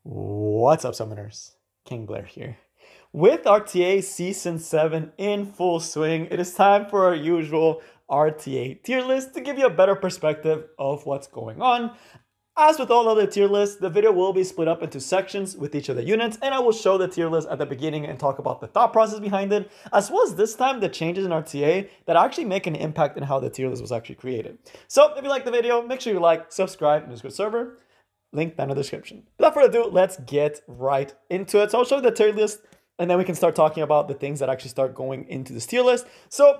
What's up, Summoners? King Blair here. With RTA Season 7 in full swing, it is time for our usual RTA tier list to give you a better perspective of what's going on. As with all other tier lists, the video will be split up into sections with each of the units, and I will show the tier list at the beginning and talk about the thought process behind it, as well as this time the changes in RTA that actually make an impact in how the tier list was actually created. So if you like the video, make sure you like, subscribe, and Discord server. Link down in the description. Without further ado, let's get right into it. So I'll show you the tier list, and then we can start talking about the things that actually start going into this tier list. So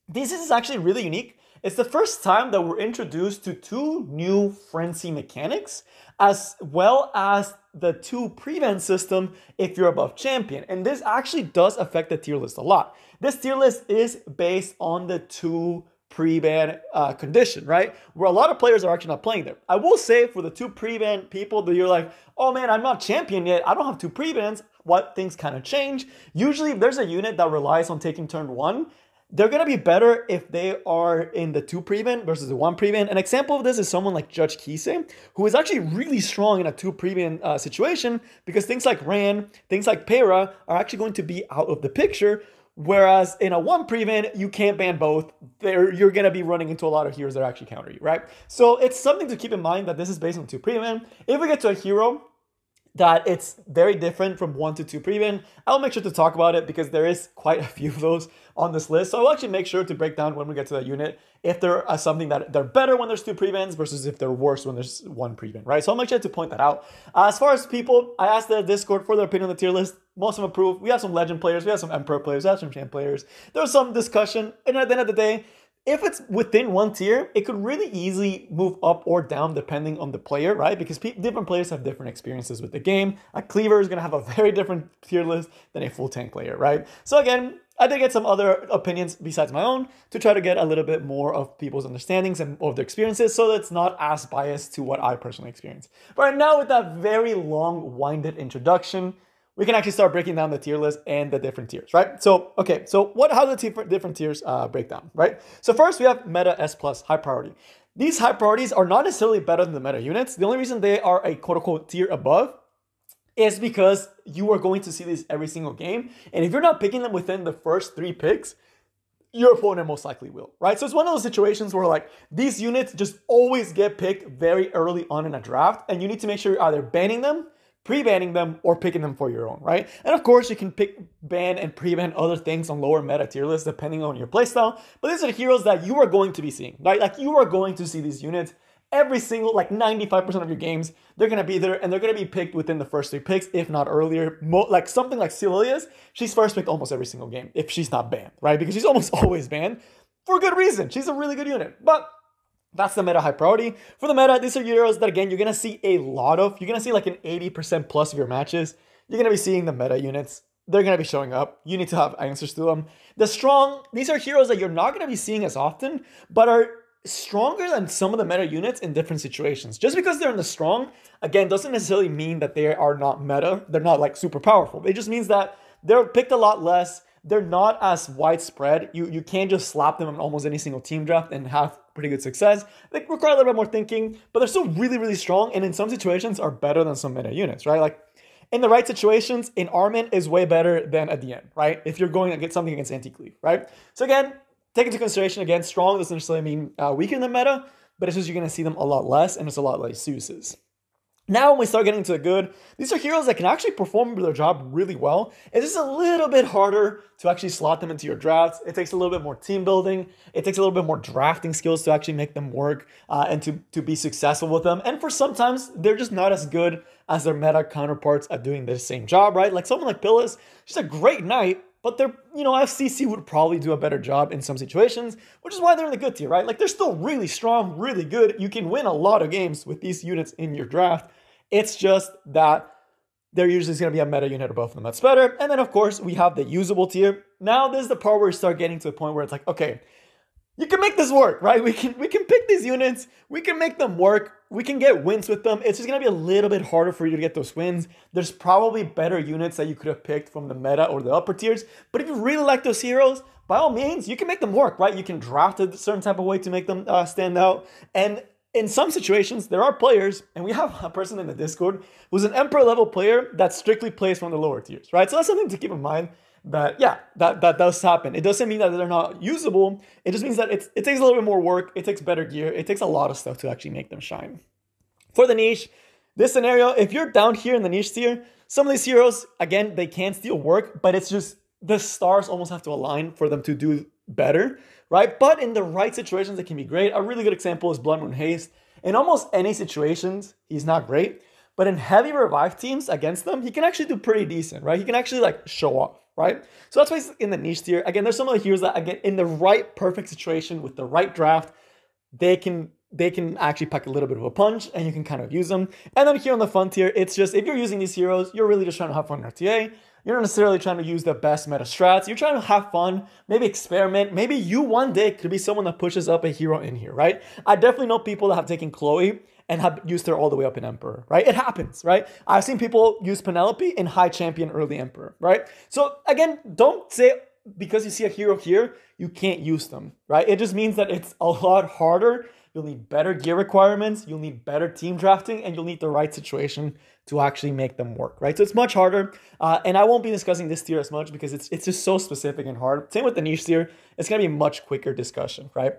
this is actually really unique. It's the first time that we're introduced to two new frenzy mechanics, as well as the two prevent system if you're above champion. And this actually does affect the tier list a lot. This tier list is based on the two pre-ban condition, right? Where a lot of players are actually not playing there. I will say for the two pre-ban people that you're like, oh man, I'm not champion yet, I don't have two pre-bans, what things kind of change. Usually if there's a unit that relies on taking turn one, they're going to be better if they are in the two pre-ban versus the one pre-ban. An example of this is someone like Judge Kise, who is actually really strong in a two pre-ban situation, because things like Ran, things like Para are actually going to be out of the picture. Whereas in a one pre-ban, you can't ban both. You're going to be running into a lot of heroes that actually counter you, right? So it's something to keep in mind that this is based on two pre-ban. If we get to a hero that it's very different from 1 to 2 pre-ban, I'll make sure to talk about it because there is quite a few of those on this list. So I'll actually make sure to break down when we get to that unit if they're something that they're better when there's 2 pre-bans versus if they're worse when there's 1 pre-ban, right? So I'll make sure to point that out. As far as people, I asked the Discord for their opinion on the tier list. Most of them approve. We have some legend players, we have some emperor players, we have some champ players. There's some discussion, and at the end of the day, if it's within one tier, it could really easily move up or down depending on the player, right? Because different players have different experiences with the game. A cleaver is going to have a very different tier list than a full tank player, right? So again, I did get some other opinions besides my own to try to get a little bit more of people's understandings and of their experiences so that it's not as biased to what I personally experienced. But right now, with that very long-winded introduction, we can actually start breaking down the tier list and the different tiers, right? So, okay, so how do the different tiers break down, right? So first we have meta S+, high priority. These high priorities are not necessarily better than the meta units. The only reason they are a quote-unquote tier above is because you are going to see these every single game. And if you're not picking them within the first 3 picks, your opponent most likely will, right? So it's one of those situations where like these units just always get picked very early on in a draft, and you need to make sure you're either banning them, pre-banning them, or picking them for your own, right? And of course, you can pick, ban, and pre-ban other things on lower meta tier lists depending on your playstyle, but these are heroes that you are going to be seeing, right? Like you are going to see these units every single, like 95% of your games, they're going to be there, and they're going to be picked within the first 3 picks, if not earlier. Like something like Celia's, she's first picked almost every single game, if she's not banned, right? Because she's almost always banned for good reason. She's a really good unit, but that's the meta high priority. For the meta, these are heroes that, again, you're going to see a lot of. You're going to see like an 80% plus of your matches. You're going to be seeing the meta units. They're going to be showing up. You need to have answers to them. The strong, these are heroes that you're not going to be seeing as often, but are stronger than some of the meta units in different situations. Just because they're in the strong, again, doesn't necessarily mean that they are not meta. They're not like super powerful. It just means that they're picked a lot less. They're not as widespread. You can't just slap them on almost any single team draft and have pretty good success. They require a little bit more thinking, but they're still really, really strong, and in some situations are better than some meta units, right? Like in the right situations, an Armin is way better than a DN, right? If you're going to get something against anti-cleave, right? So again, take into consideration, again, strong doesn't necessarily mean weaker in the meta, but it's just you're going to see them a lot less, and it's a lot like Zeus's. Now, when we start getting to the good, these are heroes that can actually perform their job really well. It's just a little bit harder to actually slot them into your drafts. It takes a little bit more team building. It takes a little bit more drafting skills to actually make them work and to be successful with them. And for sometimes, they're just not as good as their meta counterparts at doing the same job, right? Like someone like Pillis, she's a great knight, but they're, FCC would probably do a better job in some situations, which is why they're in the good tier, right? Like they're still really strong, really good. You can win a lot of games with these units in your draft. It's just that there usually is going to be a meta unit above them that's better. And then, of course, we have the usable tier. Now, this is the part where we start getting to the point where it's like, okay, you can make this work, right? We can pick these units. We can make them work. We can get wins with them. It's just going to be a little bit harder for you to get those wins. There's probably better units that you could have picked from the meta or the upper tiers. But if you really like those heroes, by all means, you can make them work, right? You can draft a certain type of way to make them stand out. And in some situations, there are players, and we have a person in the Discord who's an Emperor level player that strictly plays from the lower tiers, right? So that's something to keep in mind that, yeah, that does happen. It doesn't mean that they're not usable. It just means that it takes a little bit more work. It takes better gear. It takes a lot of stuff to actually make them shine. For the niche, this scenario, if you're down here in the niche tier, some of these heroes, again, they can still work, but it's just the stars almost have to align for them to do better, right? But in the right situations, it can be great. A really good example is Blood Moon Haste. In almost any situations, he's not great. But in heavy revive teams against them, he can actually do pretty decent, right? He can actually like show off, right? So that's why he's in the niche tier. Again, there's some of the heroes that, again, in the right perfect situation with the right draft, they can actually pack a little bit of a punch and you can kind of use them. And then here on the fun tier, it's just, if you're using these heroes, you're really just trying to have fun in RTA. You're not necessarily trying to use the best meta strats. You're trying to have fun, maybe experiment. Maybe you one day could be someone that pushes up a hero in here, right? I definitely know people that have taken Chloe and have used her all the way up in Emperor, right? It happens, right? I've seen people use Penelope in high champion early Emperor, right? So again, don't say because you see a hero here, you can't use them, right? It just means that it's a lot harder. You'll need better gear requirements, you'll need better team drafting, and you'll need the right situation to actually make them work, right? So it's much harder, and I won't be discussing this tier as much because it's just so specific and hard. Same with the niche tier, it's gonna be a much quicker discussion, right?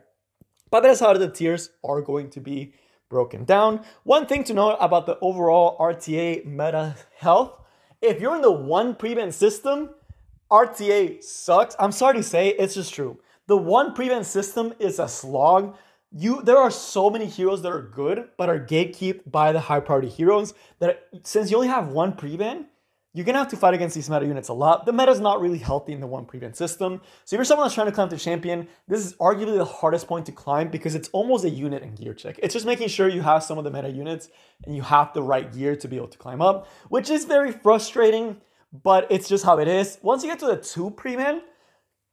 But that's how the tiers are going to be broken down. One thing to note about the overall RTA meta health, if you're in the one prevent system, RTA sucks. I'm sorry to say, it's just true. The one prevent system is a slog. There are so many heroes that are good, but are gatekept by the high priority heroes that since you only have one prevent, you're going to have to fight against these meta units a lot. The meta is not really healthy in the one prevent system. So if you're someone that's trying to climb to champion, this is arguably the hardest point to climb because it's almost a unit and gear check. It's just making sure you have some of the meta units and you have the right gear to be able to climb up, which is very frustrating, but it's just how it is. Once you get to the 2 prevent,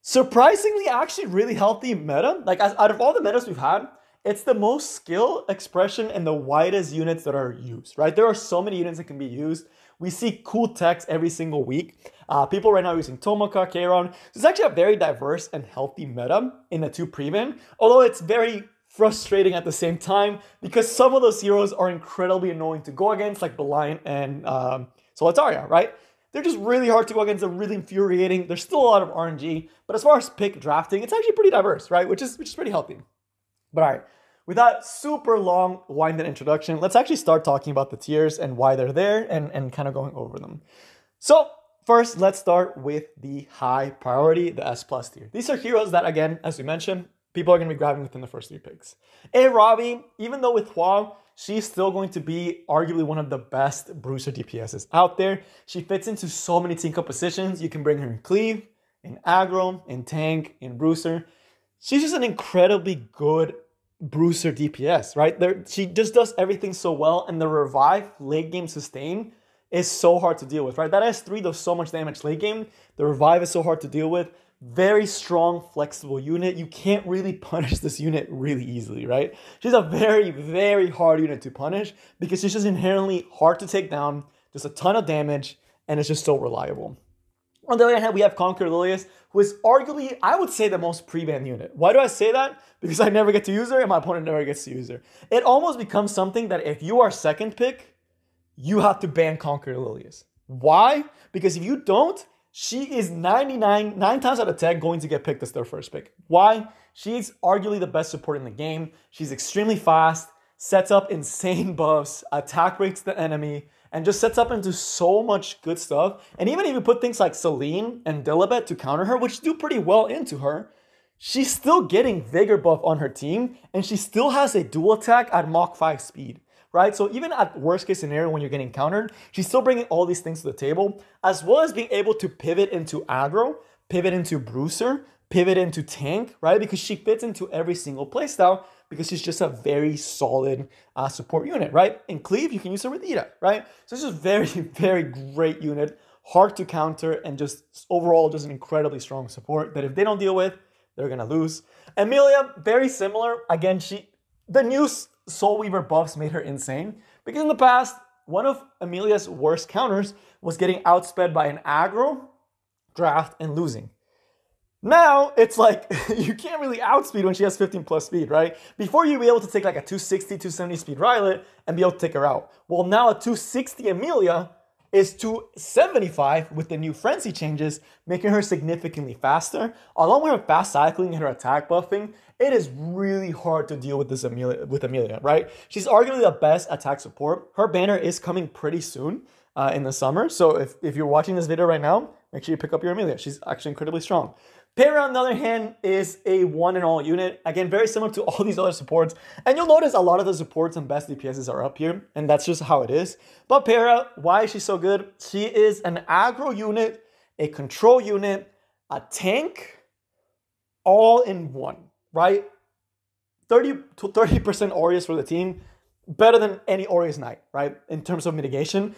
surprisingly, actually really healthy meta. Like out of all the metas we've had, it's the most skill, expression, and the widest units that are used, right? There are so many units that can be used. We see cool techs every single week. People right now are using Tomaka, Kairon. So it's actually a very diverse and healthy meta in the 2 prevent, although it's very frustrating at the same time because some of those heroes are incredibly annoying to go against, like Beliant and Solitaria, right? They're just really hard to go against. They're really infuriating. There's still a lot of RNG, but as far as pick drafting, it's actually pretty diverse, right? Which is pretty healthy. But all right, with that super long winded introduction, let's actually start talking about the tiers and why they're there and kind of going over them. So first, let's start with the high priority, the S+ tier. These are heroes that, again, as we mentioned, people are going to be grabbing within the first 3 picks. Robbie, even though with Hua, she's still going to be arguably one of the best bruiser DPSs out there. She fits into so many team compositions. You can bring her in cleave, in aggro, in tank, in bruiser. She's just an incredibly good bruiser DPS, right? She just does everything so well, and the revive late game sustain is so hard to deal with, right? That S3 does so much damage late game. The revive is so hard to deal with. Very strong, flexible unit. You can't really punish this unit really easily, right? She's a very, very hard unit to punish because she's just inherently hard to take down, just a ton of damage, and it's just so reliable. On the other hand, we have Conquer Lilius, who is arguably, I would say, the most pre-ban unit. Why do I say that? Because I never get to use her and my opponent never gets to use her. It almost becomes something that if you are second pick, you have to ban Conquer Lilius. Why? Because if you don't, she is 9 times out of 10 going to get picked as their first pick. Why? She's arguably the best support in the game. She's extremely fast, sets up insane buffs, attack rates the enemy, and just sets up into so much good stuff. And even if you put things like Celine and Dilibet to counter her, which do pretty well into her, she's still getting Vigor buff on her team, and she still has a dual attack at Mach 5 speed. Right? So even at worst case scenario when you're getting countered, she's still bringing all these things to the table, as well as being able to pivot into aggro, pivot into bruiser, pivot into tank, right? Because she fits into every single playstyle because she's just a very solid support unit, right? In Cleave, you can use her with Ida, right? So it's just very, very great unit, hard to counter, and just overall just an incredibly strong support that if they don't deal with, they're gonna lose. Emilia, very similar. Again, the new Soul Weaver buffs made her insane because in the past, one of Emilia's worst counters was getting outsped by an aggro draft and losing. Now it's like you can't really outspeed when she has 15 plus speed, right? Before you'd be able to take like a 260, 270 speed Rylet and be able to take her out. Well, now a 260 Amelia is 275 with the new frenzy changes, making her significantly faster. Along with her fast cycling and her attack buffing, it is really hard to deal with this Amelia, right? She's arguably the best attack support. Her banner is coming pretty soon in the summer. So if you're watching this video right now, make sure you pick up your Amelia. She's actually incredibly strong. Para, on the other hand, is a one-and-all unit. Again, very similar to all these other supports. And you'll notice a lot of the supports and best DPSs are up here, and that's just how it is. But Para, why is she so good? She is an aggro unit, a control unit, a tank, all in one, right? 30% Aureus for the team, better than any Aureus Knight, right? In terms of mitigation.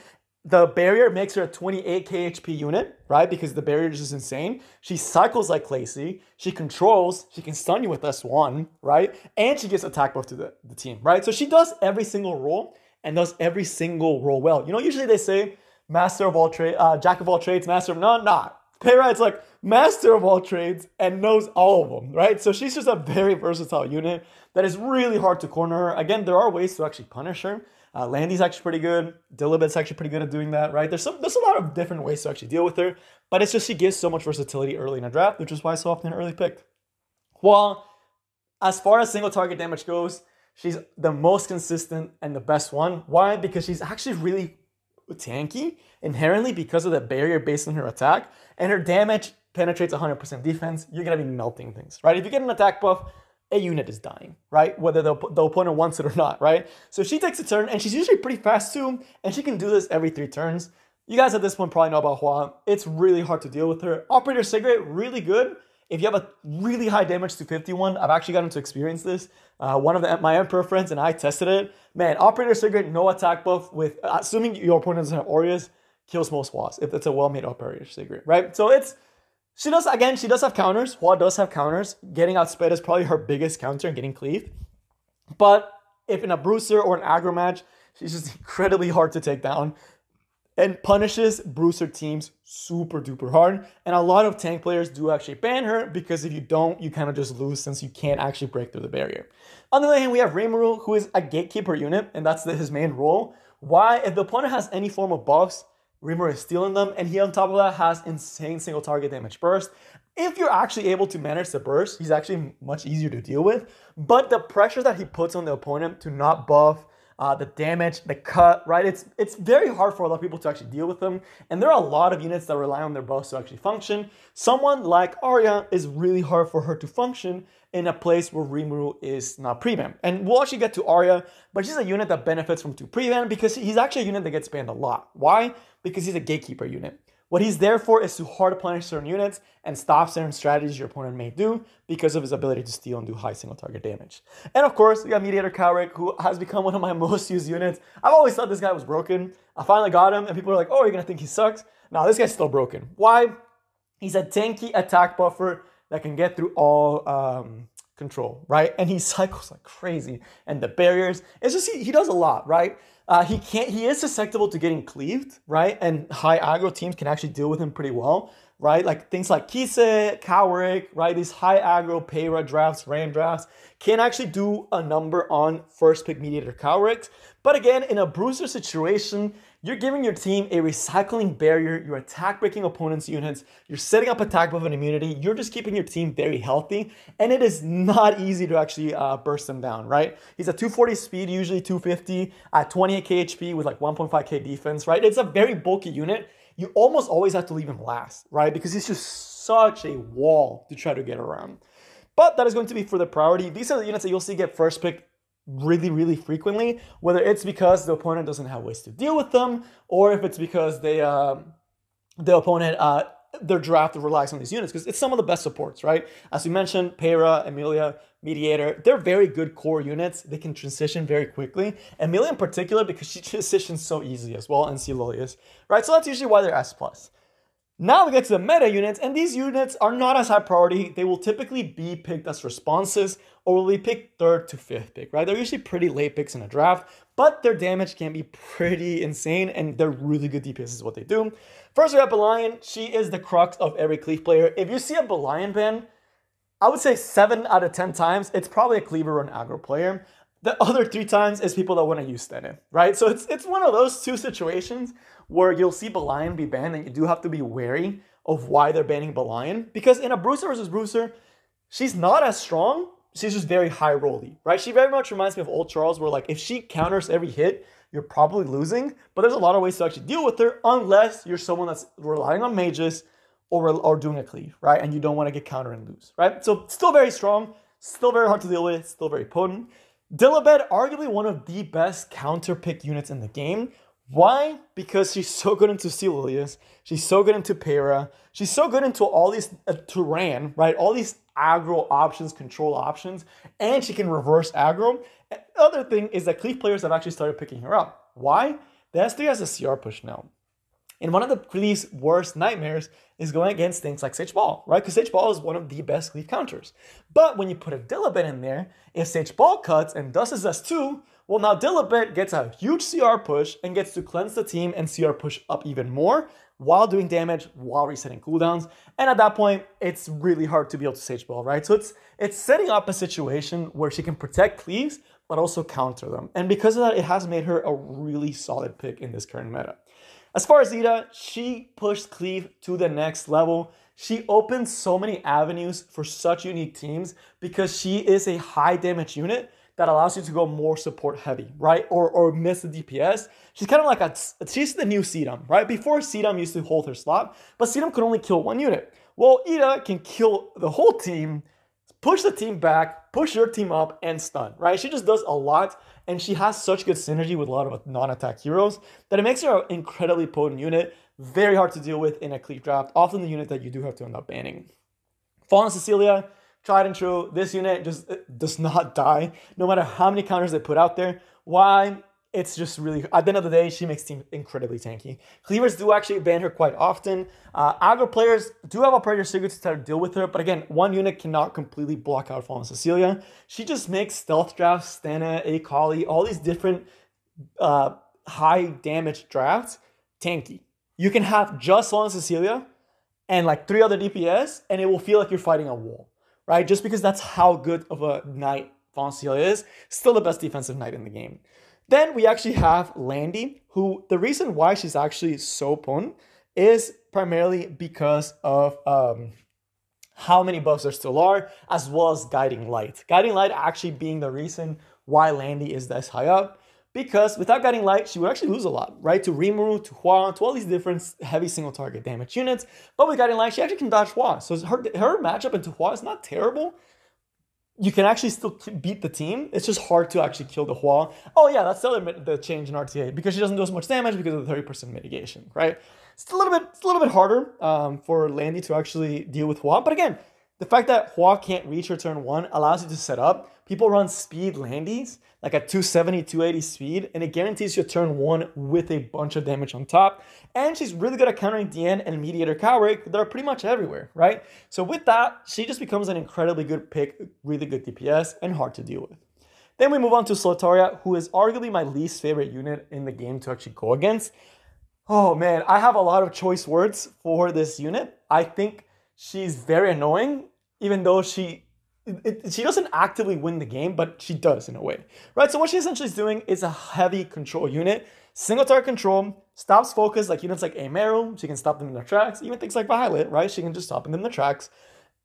The barrier makes her a 28 KHP unit, right? Because the barrier is just insane. She cycles like Lacey. She controls. She can stun you with S1, right? And she gives attack buff to the team, right? So she does every single role and does every single role well. You know, usually they say master of all trades, jack of all trades, master of none. Nah. Para, it's like master of all trades and knows all of them, right? So she's just a very versatile unit that is really hard to corner her. Again, there are ways to actually punish her. Landy's actually pretty good. Dilibet's actually pretty good at doing that, right? There's a lot of different ways to actually deal with her, but it's just she gives so much versatility early in a draft, which is why so often early picked. Well, as far as single target damage goes, she's the most consistent and the best one. Why? Because she's actually really tanky inherently because of the barrier based on her attack, and her damage penetrates 100% defense. You're going to be melting things, right? If you get an attack buff, a unit is dying, right? Whether the opponent wants it or not, right? So she takes a turn, and she's usually pretty fast too, and she can do this every 3 turns. You guys at this point probably know about Hua. It's really hard to deal with her. Operator Cigarette, really good. If you have a really high damage to 51, I've actually gotten to experience this. One of my Emperor friends and I tested it. Man, Operator Cigarette, no attack buff with, assuming your opponent doesn't have Aureus, kills most Huas if it's a well-made Operator Cigarette, right? So she does have counters. Hua does have counters. Getting outsped is probably her biggest counter and getting cleaved. But if in a bruiser or an aggro match, she's just incredibly hard to take down and punishes bruiser teams super duper hard. And a lot of tank players do actually ban her because if you don't, you kind of just lose since you can't actually break through the barrier. On the other hand, we have Rimuru, who is a gatekeeper unit, and that's his main role. Why? If the opponent has any form of buffs, Rimuru is stealing them, and he on top of that has insane single target damage burst. If you're actually able to manage the burst, he's actually much easier to deal with. But the pressure that he puts on the opponent to not buff, the damage, the cut, right? It's very hard for a lot of people to actually deal with them. And there are a lot of units that rely on their buffs to actually function. Someone like Arya is really hard for her to function in a place where Rimuru is not pre-ban. And we'll actually get to Arya, but she's a unit that benefits from 2 pre-ban because he's actually a unit that gets banned a lot. Why? Because he's a gatekeeper unit. What he's there for is to hard punish certain units and stop certain strategies your opponent may do because of his ability to steal and do high single target damage. And of course, we got Mediator Cowrick, who has become one of my most used units. I've always thought this guy was broken. I finally got him, and people are like, oh, you're going to think he sucks? No, this guy's still broken. Why? He's a tanky attack buffer that can get through all control, right? And he cycles like crazy. And the barriers, it's just, he does a lot, right? He is susceptible to getting cleaved, right? And high aggro teams can actually deal with him pretty well, right? Like things like Kise, Cowrick, right? These high aggro Para drafts, Ram drafts can actually do a number on first pick Mediator Cowrick. But again, in a bruiser situation, you're giving your team a recycling barrier, you're attack breaking opponents' units, you're setting up attack buff and immunity, you're just keeping your team very healthy, and it is not easy to actually burst them down, right? He's at 240 speed, usually 250, at 28 KHP with like 1.5k defense, right? It's a very bulky unit. You almost always have to leave him last, right? Because he's just such a wall to try to get around. But that is going to be for the priority. These are the units that you'll see get first pick really, really frequently, whether it's because the opponent doesn't have ways to deal with them, or if it's because the opponent, their draft relies on these units, because it's some of the best supports, right? As we mentioned, Para, Emilia, Mediator, they're very good core units. They can transition very quickly. Emilia in particular, because she transitions so easily as well, and Celolius, right? So that's usually why they're S+. Now we get to the meta units, and these units are not as high priority. They will typically be picked as responses, or will be picked 3rd to 5th pick, right? They're usually pretty late picks in a draft, but their damage can be pretty insane, and they're really good DPS is what they do. First, we have Belian. She is the crux of every Cleave player. If you see a Belian ban, I would say 7 out of 10 times, it's probably a Cleaver or an aggro player. The other 3 times is people that want to use Stennin, right? So it's one of those 2 situations where you'll see Belian be banned, and you do have to be wary of why they're banning Belian. Because in a Bruiser versus Bruiser, she's not as strong, she's just very high rolly, right? She very much reminds me of Old Charles, where like if she counters every hit, you're probably losing. But there's a lot of ways to actually deal with her, unless you're someone that's relying on mages or doing a cleave, right? And you don't want to get counter and lose, right? So still very strong, still very hard to deal with, still very potent. Dilibet, arguably one of the best counter pick units in the game. Why? Because she's so good into Celilius, she's so good into Para, she's so good into all these Turan, right? All these aggro options, control options, and she can reverse aggro. And the other thing is that Cleave players have actually started picking her up. Why? The S3 has a CR push now. And one of the Cleave's worst nightmares is going against things like Sage Ball, right? Because Sage Ball is one of the best Cleave counters. But when you put a Dilibet in there, if Sage Ball cuts and does his S2, well, now Dilibet gets a huge CR push and gets to cleanse the team and CR push up even more while doing damage, while resetting cooldowns. And at that point, it's really hard to be able to Sage Ball, right? So it's setting up a situation where she can protect Cleaves, but also counter them. And because of that, it has made her a really solid pick in this current meta. As far as Ida, she pushed Cleave to the next level. She opens so many avenues for such unique teams because she is a high damage unit that allows you to go more support heavy, right? Or miss the DPS. She's kind of like she's the new Sedum, right? Before Sedum used to hold her slot, but Sedum could only kill one unit. Well, Ida can kill the whole team, push the team back, push your team up, and stun, right? She just does a lot, and she has such good synergy with a lot of non-attack heroes that it makes her an incredibly potent unit, very hard to deal with in a Cleave draft, often the unit that you do have to end up banning. Fallen Cecilia, tried and true. This unit just does not die, no matter how many counters they put out there. Why? It's just really, at the end of the day, she makes team incredibly tanky. Cleavers do actually ban her quite often. Aggro players do have Operator Secrets to try to deal with her, but again, one unit cannot completely block out Fallen Cecilia. She just makes stealth drafts, Stana, Akali, all these different high damage drafts tanky. You can have just Fallen Cecilia and like 3 other DPS, and it will feel like you're fighting a wall, right? Just because that's how good of a knight Fallen Cecilia is. Still the best defensive knight in the game. Then we actually have Landy, who the reason why she's actually so potent is primarily because of how many buffs there still are, as well as Guiding Light. Guiding Light actually being the reason why Landy is this high up, because without Guiding Light, she would actually lose a lot, right? To Rimuru, to Hua, to all these different heavy single target damage units. But with Guiding Light, she actually can dodge Hua. So her matchup into Hua is not terrible. You can actually still beat the team. It's just hard to actually kill the Hua. Oh yeah, that's the change in RTA, because she doesn't do as much damage because of the 30% mitigation, right? It's a little bit harder for Landy to actually deal with Hua. But again, the fact that Hua can't reach her turn 1 allows you to set up. People run speed Landys, like at 270, 280 speed, and it guarantees you turn 1 with a bunch of damage on top. And she's really good at countering DN and Mediator Cowrake that are pretty much everywhere, right? So with that, she just becomes an incredibly good pick, really good DPS, and hard to deal with. Then we move on to Solitaria, who is arguably my least favorite unit in the game to actually go against. Oh man, I have a lot of choice words for this unit. I think she's very annoying, even though she doesn't actively win the game, but she does in a way, right? So what she essentially is doing is a heavy control unit, single target control, stops focus like units like Ameru. She can stop them in their tracks. Even things like Violet, right? She can just stop them in their tracks,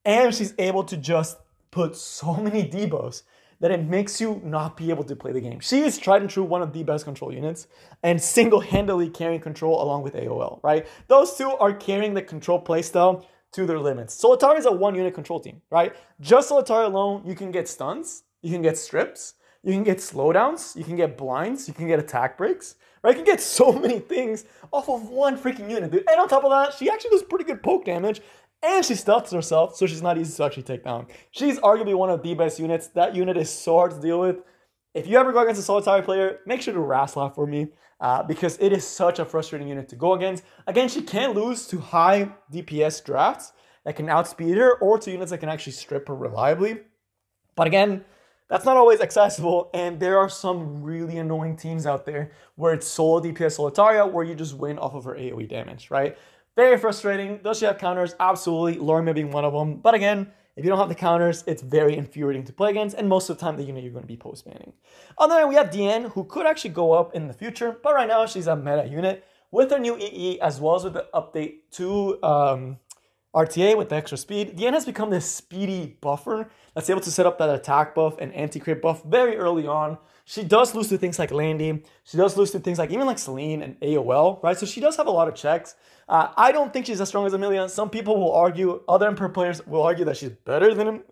and she's able to just put so many debuffs that it makes you not be able to play the game. She is tried and true one of the best control units and single-handedly carrying control along with AOL, right? Those two are carrying the control playstyle to their limits. Solitaria is a one-unit control team, right? Just Solitaria alone, you can get stuns, you can get strips, you can get slowdowns, you can get blinds, you can get attack breaks, right? You can get so many things off of one freaking unit, dude. And on top of that, she actually does pretty good poke damage, and she stealths herself, so she's not easy to actually take down. She's arguably one of the best units. That unit is so hard to deal with. If you ever go against a Solitaria player, make sure to Rasla for me, because it is such a frustrating unit to go against. Again, she can lose to high DPS drafts that can outspeed her, or to units that can actually strip her reliably. But again, That's not always accessible, and there are some really annoying teams out there where it's solo DPS Solitaria, where you just win off of her AoE damage, right? Very frustrating. Does she have counters? Absolutely. Lormia being one of them. But again, if you don't have the counters, it's very infuriating to play against, and most of the time the unit you're going to be post-banning. On the other hand, we have Diane, who could actually go up in the future, but right now she's a meta unit. With her new EE, as well as with the update to RTA with the extra speed, Diane has become this speedy buffer that's able to set up that attack buff and anti-crit buff very early on. She does lose to things like Landy. She does lose to things like even like Celine and AOL, right? So she does have a lot of checks. I don't think she's as strong as Amelia. Some people will argue, other Emperor players will argue that she's better than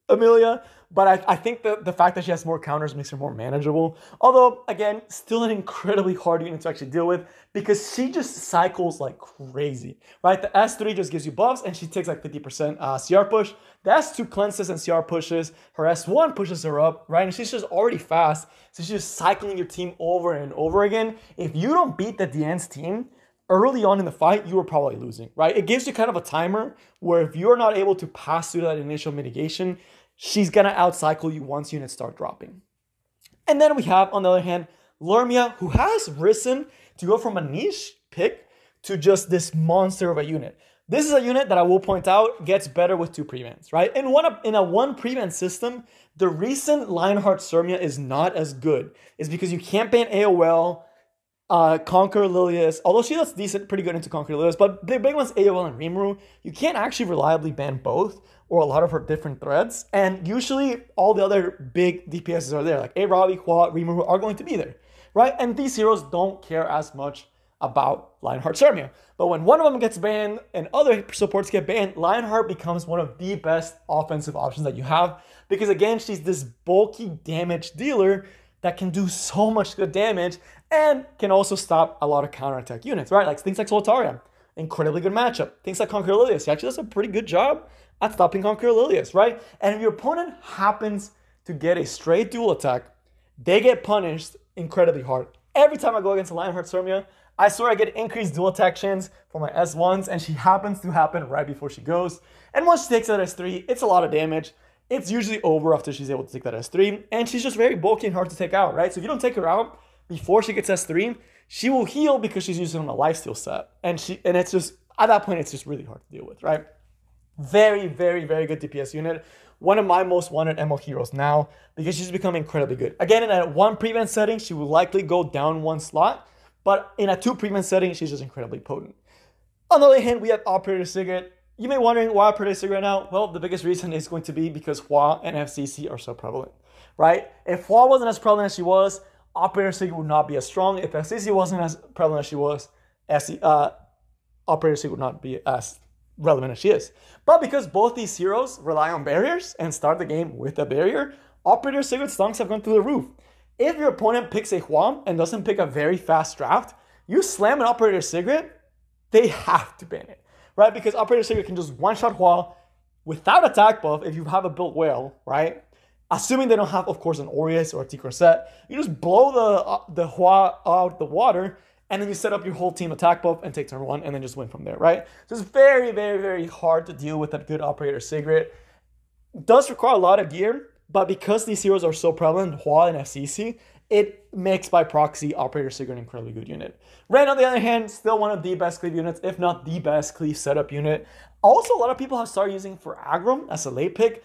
Amelia, but I think the fact that she has more counters makes her more manageable. Although, again, still an incredibly hard unit to actually deal with because she just cycles like crazy, right? The S3 just gives you buffs and she takes like 50% CR push. The S2 cleanses and CR pushes. Her S1 pushes her up, right? And she's just already fast. So she's just cycling your team over and over again. If you don't beat the Diane's team early on in the fight, you are probably losing, right? It gives you kind of a timer where if you're not able to pass through that initial mitigation, she's going to outcycle you once units start dropping. And then we have, on the other hand, Lormia, who has risen to go from a niche pick to just this monster of a unit. This is a unit that I will point out gets better with 2 prevents, right? In a 1 prevent system, the recent Lionheart Sirmia is not as good. It's because you can't ban AOL, Conquer Lilius, although she does decent, pretty good into Conquer Lilius, but the big ones, AOL and Rimuru, you can't actually reliably ban both or a lot of her different threads, and usually all the other big DPSs are there, like Arabi, Hua, Rimuru are going to be there, right? And these heroes don't care as much about Lionheart Sirmia. But when one of them gets banned and other supports get banned, Lionheart becomes one of the best offensive options that you have because, again, she's this bulky damage dealer that can do so much good damage and can also stop a lot of counterattack units, right? Like things like Solitaria, incredibly good matchup. Things like Conquer Lilius, she actually does a pretty good job at stopping Conquer Lilius, right? And if your opponent happens to get a straight dual attack, they get punished incredibly hard. Every time I go against a Lionheart Sirmia, I swear I get increased dual attack chance for my S1s, and she happens to happen right before she goes. And once she takes that S3, it's a lot of damage. It's usually over after she's able to take that S3, and she's just very bulky and hard to take out, right? So if you don't take her out before she gets S3, she will heal because she's using a lifesteal set. And it's just, at that point, it's just really hard to deal with, right? Very, very, very good DPS unit. One of my most wanted MO heroes now because she's become incredibly good. Again, in a 1 prevent setting, she will likely go down 1 slot, but in a 2 prevent setting, she's just incredibly potent. On the other hand, we have Operator Sigrid. You may be wondering why Operator Sigrid now? Well, the biggest reason is going to be because Hua and FCC are so prevalent, right? If Hua wasn't as prevalent as she was, Operator Sigrid would not be as strong. If FCC wasn't as prevalent as she was, Operator Sigrid would not be as relevant as she is. But because both these heroes rely on barriers and start the game with a barrier, Operator Sigrid's stunts have gone through the roof. If your opponent picks a Hua and doesn't pick a very fast draft, you slam an Operator Sigrid, they have to ban it, right? Because Operator Sigrid can just one-shot Hua without attack buff if you have a built whale, right? Assuming they don't have, of course, an Aureus or a T-Corset, you just blow the Hua out the water, and then you set up your whole team attack buff and take turn 1 and then just win from there, right? So it's very, very, very hard to deal with a good Operator Sigrid. It does require a lot of gear, but because these heroes are so prevalent, Hua and FCC, it makes by proxy Operator Sigrid an incredibly good unit. Ren, on the other hand, still one of the best cleave units, if not the best cleave setup unit. Also, a lot of people have started using for aggro as a late pick.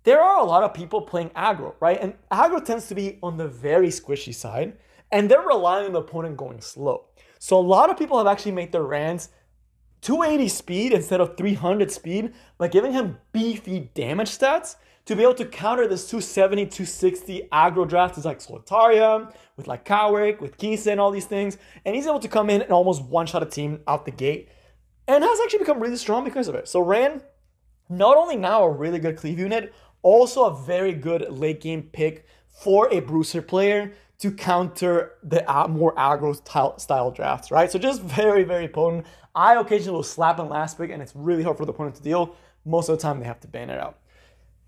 There are a lot of people playing aggro, right? And aggro tends to be on the very squishy side, and they're relying on the opponent going slow. So a lot of people have actually made their Rans 280 speed instead of 300 speed by giving him beefy damage stats to be able to counter this 270, 260 aggro drafts like Solitaria, with like Kawick, with Kisa and all these things. And he's able to come in and almost one-shot a team out the gate and has actually become really strong because of it. So Ran, not only now a really good cleave unit, also a very good late game pick for a bruiser player to counter the more aggro style drafts, right? So just very, very potent. I occasionally will slap in last pick and it's really hard for the opponent to deal. Most of the time they have to ban it out.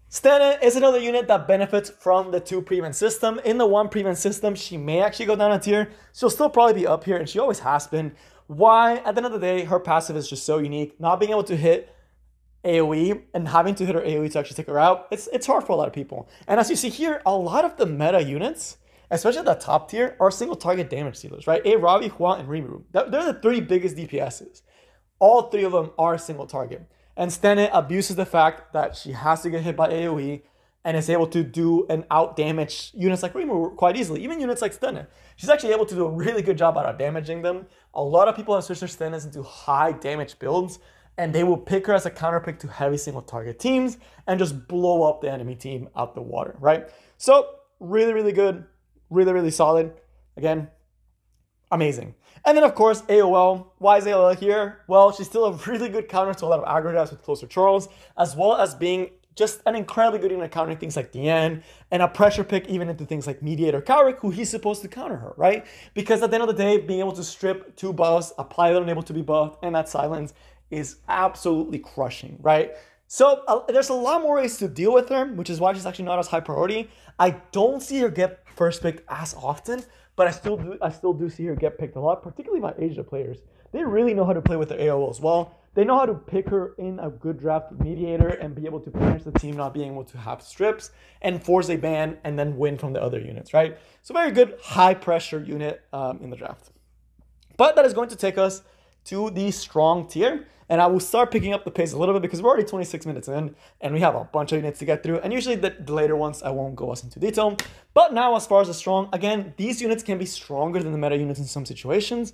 Stena is another unit that benefits from the 2 prevent system. In the 1 prevent system, she may actually go down a tier. She'll still probably be up here, and she always has been. Why? At the end of the day, her passive is just so unique. Not being able to hit AoE and having to hit her AoE to actually take her out, it's hard for a lot of people. And as you see here, a lot of the meta units, especially at the top tier, are single target damage dealers, right? Ravi, Hua, and Rimuru. They're the three biggest DPSs. All three of them are single target. And Stene abuses the fact that she has to get hit by AoE and is able to do and out damage units like Rimuru quite easily. Even units like Stene. She's actually able to do a really good job at out damaging them. A lot of people have switched their Stenes into high damage builds, and they will pick her as a counter pick to heavy single target teams and just blow up the enemy team out the water, right? So really, really good, really, really solid. Again, amazing. And then of course, AOL. Why is AOL here? Well, she's still a really good counter to a lot of aggro drafts with Closer Charles, as well as being just an incredibly good unit countering things like Diane, and a pressure pick even into things like Mediator Cowrick, who he's supposed to counter her, right? Because at the end of the day, being able to strip 2 buffs, apply that unable to be buffed, and that silence is absolutely crushing, right? So there's a lot more ways to deal with her, which is why she's actually not as high priority. I don't see her get first picked as often, but I still do see her get picked a lot, particularly by Asia players. They really know how to play with their AOL as well. They know how to pick her in a good draft mediator and be able to punish the team not being able to have strips and force a ban and then win from the other units, right? So very good high pressure unit in the draft. But that is going to take us to the strong tier. And I will start picking up the pace a little bit because we're already 26 minutes in and we have a bunch of units to get through. And usually the later ones, I won't go as into detail. But now as far as the strong, again, these units can be stronger than the meta units in some situations.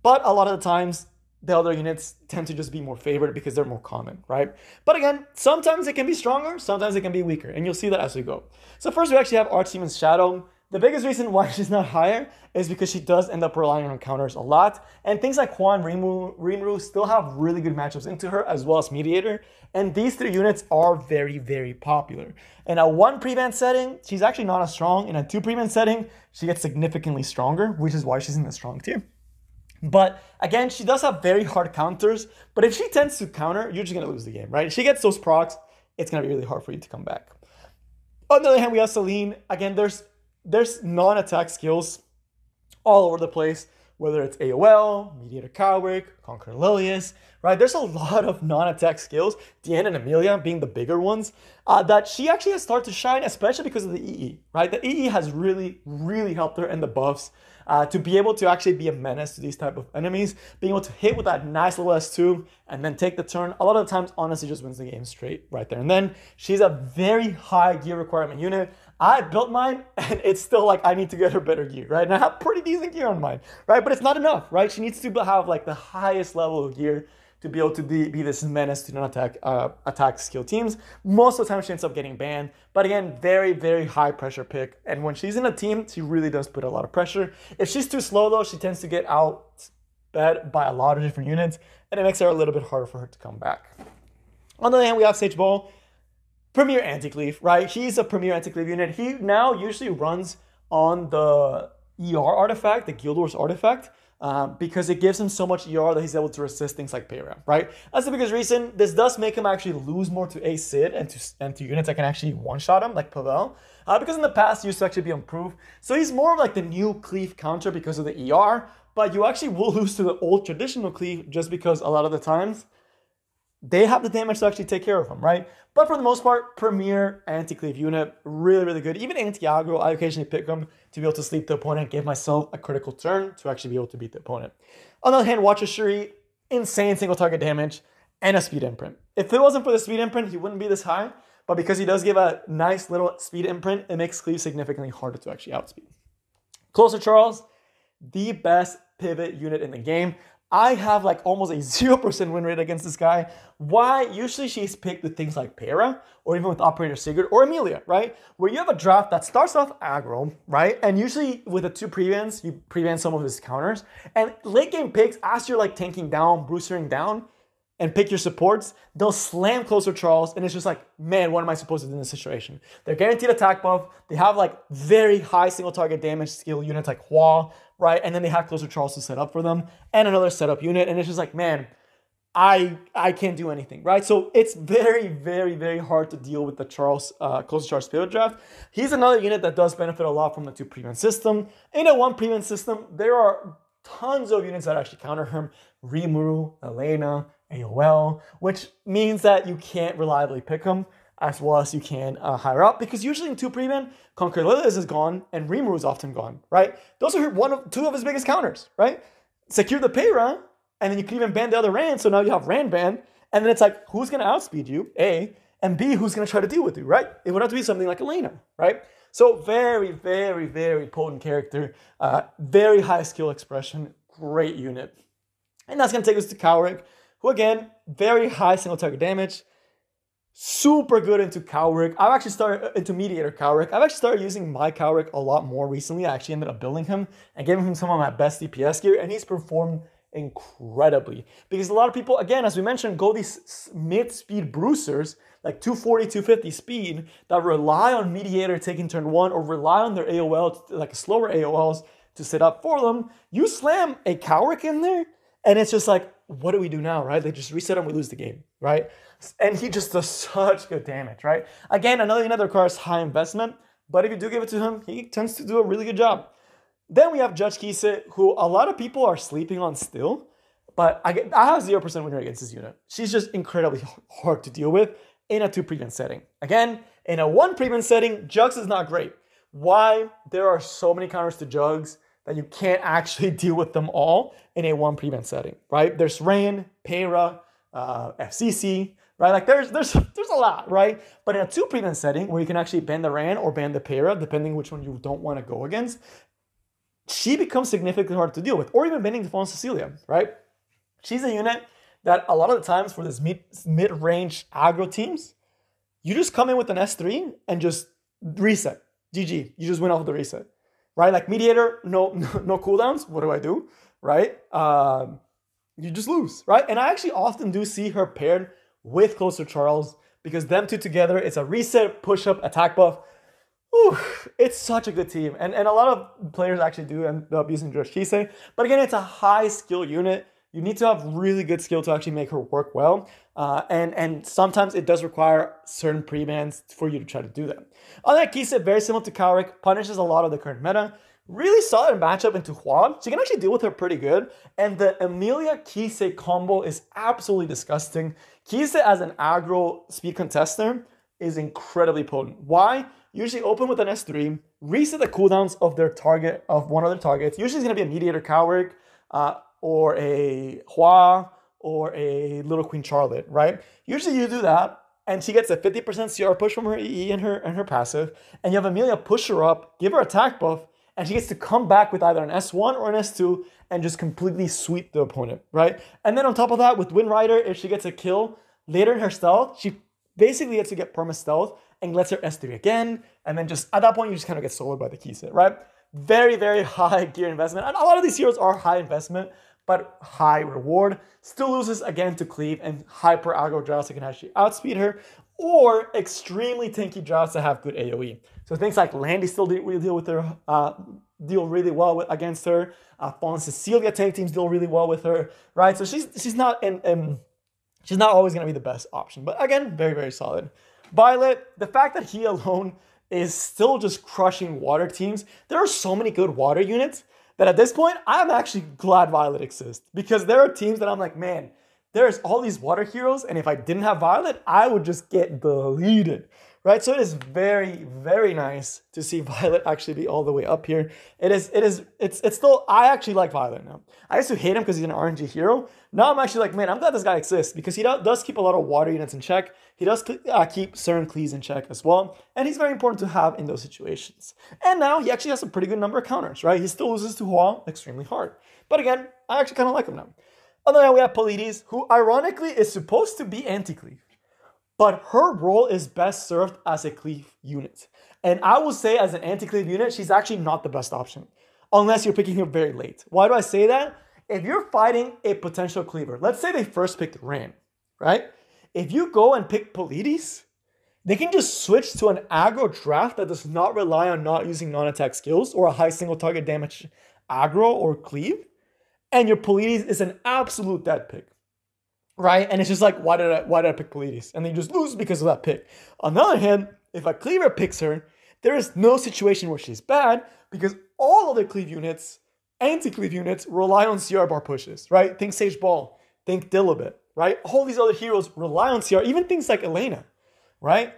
But a lot of the times, the other units tend to just be more favored because they're more common, right? But again, sometimes it can be stronger, sometimes it can be weaker. And you'll see that as we go. So first we actually have Archdemon's Shadow. The biggest reason why she's not higher is because she does end up relying on counters a lot. And things like Juan, Rimuru still have really good matchups into her, as well as Mediator. And these 3 units are very, very popular. In a 1 prevent setting, she's actually not as strong. In a 2 prevent setting, she gets significantly stronger, which is why she's in the strong tier. But again, she does have very hard counters. But if she tends to counter, you're just going to lose the game, right? If she gets those procs, it's going to be really hard for you to come back. On the other hand, we have Celine. Again, there's non-attack skills all over the place, whether it's AOL, Mediator Cowrick, Conqueror Lilius, right? There's a lot of non-attack skills, Diane and Amelia being the bigger ones, that she actually has started to shine, especially because of the EE, right? The EE has really, really helped her in the buffs to be able to actually be a menace to these type of enemies, being able to hit with that nice little S2 and then take the turn. A lot of the times, honestly, just wins the game straight right there. And then she's a very high gear requirement unit. I built mine, and it's still like I need to get her better gear, right? And I have pretty decent gear on mine, right? But it's not enough, right? She needs to have like the highest level of gear to be able to be this menace to non-attack skill teams. Most of the time, she ends up getting banned. But again, very, very high pressure pick. And when she's in a team, she really does put a lot of pressure. If she's too slow, though, she tends to get outsped by a lot of different units, and it makes it a little bit harder for her to come back. On the other hand, we have Sage Ball. Premier Anti-Cleave, right? He's a Premier Anti-Cleave unit. He now usually runs on the ER artifact, the Guild Wars artifact, because it gives him so much ER that he's able to resist things like Payram, right? That's the biggest reason. This does make him actually lose more to Acid and to units that can actually one-shot him, like Pavel, because in the past he used to actually be improved. So he's more of like the new Cleave counter because of the ER, but you actually will lose to the old traditional Cleave just because a lot of the times they have the damage to actually take care of him, right? But for the most part, Premier Anti-Cleave unit, really, really good. Even Anti-Aggro, I occasionally pick him to be able to sleep the opponent, give myself a critical turn to actually be able to beat the opponent. On the other hand, Watcher Shuri, insane single target damage and a speed imprint. If it wasn't for the speed imprint, he wouldn't be this high. But because he does give a nice little speed imprint, it makes Cleave significantly harder to actually outspeed. Closer Charles, the best pivot unit in the game. I have like almost a 0% win rate against this guy. Why? Usually she's picked with things like Para or even with Operator Sigurd or Amelia, right? Where you have a draft that starts off aggro, right? And usually with the 2 prevents, you prevent some of his counters. And late game picks, as you're like tanking down, bruisering down, and pick your supports, they'll slam Closer Charles, and it's just like, man, what am I supposed to do in this situation? They're guaranteed attack buff. They have like very high single target damage skill units like Hua, right? And then they have Closer Charles to set up for them, and another setup unit, and it's just like, man, I can't do anything, right? So it's very, very, very hard to deal with the Closer Charles pivot draft. He's another unit that does benefit a lot from the 2 prevent system. In a 1 prevent system, there are tons of units that actually counter him. Rimuru, Elena, AOL, which means that you can't reliably pick them as well as you can higher up, because usually in 2 pre-ban, Conquer Lilias is gone and Rimuru is often gone, right? Those are two of his biggest counters, right? Secure the Payra, and then you can even ban the other Rand, so now you have Rand ban, and then it's like, who's going to outspeed you, A, and B, who's going to try to deal with you, right? It would have to be something like Elena, right? So very, very, very potent character, very high skill expression, great unit. And that's going to take us to Cowrick, who again, very high single target damage, super good into Cowrick. I've actually started into Mediator Cowrick. I've actually started using my Cowrick a lot more recently. I actually ended up building him and giving him some of my best DPS gear, and he's performed incredibly. Because a lot of people, again, as we mentioned, go these mid-speed bruisers, like 240, 250 speed, that rely on Mediator taking turn 1 or rely on their AOL, like slower AOLs, to set up for them. You slam a Cowrick in there, and it's just like, what do we do now, right? They just reset him, we lose the game, right? And he just does such good damage, right? Again, another unit that requires high investment, but if you do give it to him, he tends to do a really good job. Then we have Judge Kise, who a lot of people are sleeping on still, but I have 0% win rate against this unit. She's just incredibly hard to deal with in a 2 prevent setting. Again, in a 1 prevent setting, Jugs is not great. Why? There are so many counters to Jugs that you can't actually deal with them all in a 1 prevent setting, right? There's Rain, Payra, FCC, right? Like there's a lot, right? But in a 2 prevent setting where you can actually ban the Ran or ban the Payra, depending which one you don't want to go against, she becomes significantly hard to deal with, or even banning the Fallen Cecilia, right? She's a unit that a lot of the times for this mid-range aggro teams, you just come in with an S3 and just reset. GG. You just win off of the reset, right? Like Mediator, no cooldowns. What do I do, right? You just lose, right? And I actually often do see her paired with Closer Charles, because them two together, it's a reset, push-up, attack buff. Ooh, it's such a good team. And a lot of players actually do end up using Judge Kise. But again, it's a high skill unit. You need to have really good skill to actually make her work well. And sometimes it does require certain pre-bans for you to try to do that. On that, Kise, very similar to Cowrick, punishes a lot of the current meta. Really solid matchup into Juan. So you can actually deal with her pretty good. And the Emilia Kise combo is absolutely disgusting. Kise as an aggro speed contester is incredibly potent. Why? Usually open with an S3, reset the cooldowns of their target, of one of their targets. Usually it's going to be a Mediator Cowrick, or a Hua, or a Little Queen Charlotte, right? Usually you do that, and she gets a 50% CR push from her EE and her passive, and you have Emilia push her up, give her attack buff, and she gets to come back with either an S1 or an S2 and just completely sweep the opponent, right? And then on top of that, with Wind Rider, if she gets a kill later in her stealth, she basically gets to get perma stealth and lets her S3 again, and then just at that point, you just kind of get soloed by the Kise, right? Very, very high gear investment. And a lot of these heroes are high investment, but high reward. Still loses again to Cleave and hyper aggro droughts that can actually outspeed her, or extremely tanky droughts that have good AoE. So things like Landy still really deal with her, deal really well against her. Fallen Cecilia tank teams deal really well with her, right? So she's not she's not always going to be the best option, but again, very, very solid. Violet, the fact that he alone is still just crushing water teams. There are so many good water units that at this point, I'm actually glad Violet exists, because there are teams that I'm like, man, there's all these water heroes, and if I didn't have Violet, I would just get deleted, right? So it is very, very nice to see Violet actually be all the way up here. It's still, I actually like Violet now. I used to hate him because he's an RNG hero. Now I'm actually like, man, I'm glad this guy exists, because he does keep a lot of water units in check. He does keep certain cleaves in check as well, and he's very important to have in those situations. And now he actually has a pretty good number of counters, right? He still loses to Hua extremely hard. But again, I actually kind of like him now. On the other hand, we have Polides, who ironically is supposed to be anti-cleave, but her role is best served as a cleave unit. And I will say, as an anti-cleave unit, she's actually not the best option, unless you're picking her very late. Why do I say that? If you're fighting a potential cleaver, let's say they first picked Ran, right? If you go and pick Polides, they can just switch to an aggro draft that does not rely on not using non-attack skills or a high single target damage aggro or cleave, and your Polides is an absolute dead pick, right? And it's just like, why did I pick Polides? And then you just lose because of that pick. On the other hand, if a cleaver picks her, there is no situation where she's bad, because all other cleave units, anti-cleave units, rely on CR bar pushes, right? Think Sage Ball, think Dilibit, right? All these other heroes rely on CR, even things like Elena, right?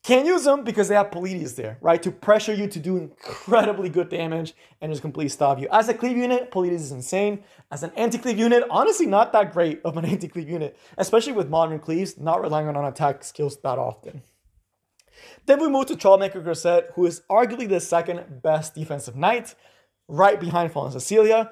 Can't use them because they have Polides there, right? To pressure you to do incredibly good damage and just completely stop you. As a cleave unit, Polides is insane. As an anti-cleave unit, honestly not that great of an anti-cleave unit, especially with modern cleaves, not relying on attack skills that often. Then we move to Troublemaker Grisette, who is arguably the second best defensive knight, right behind Fallen Cecilia.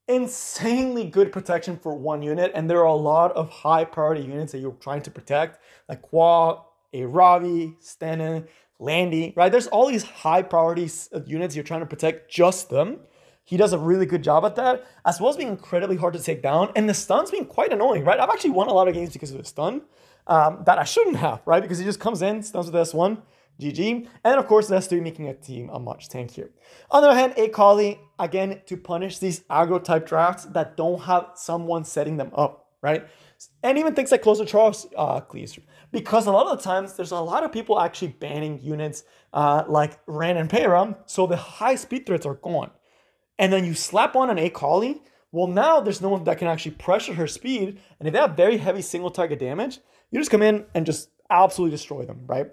Insanely good protection for one unit, and there are a lot of high priority units that you're trying to protect, like Qua, a Ravi, Stannon, Landy, right? There's all these high priority units you're trying to protect, just them. He does a really good job at that, as well as being incredibly hard to take down, and the stun's being quite annoying, right? I've actually won a lot of games because of the stun that I shouldn't have, right? Because he just comes in, stuns with S1, GG. And of course, S3 making a team a much tankier. On the other hand, Akali, again, to punish these aggro type drafts that don't have someone setting them up, right? And even things like closer Charles cleaves. Because a lot of the times, there's a lot of people actually banning units like Ran and Payram, so the high speed threats are gone. And then you slap on an Akali, well, now there's no one that can actually pressure her speed, and if they have very heavy single target damage, you just come in and just absolutely destroy them, right?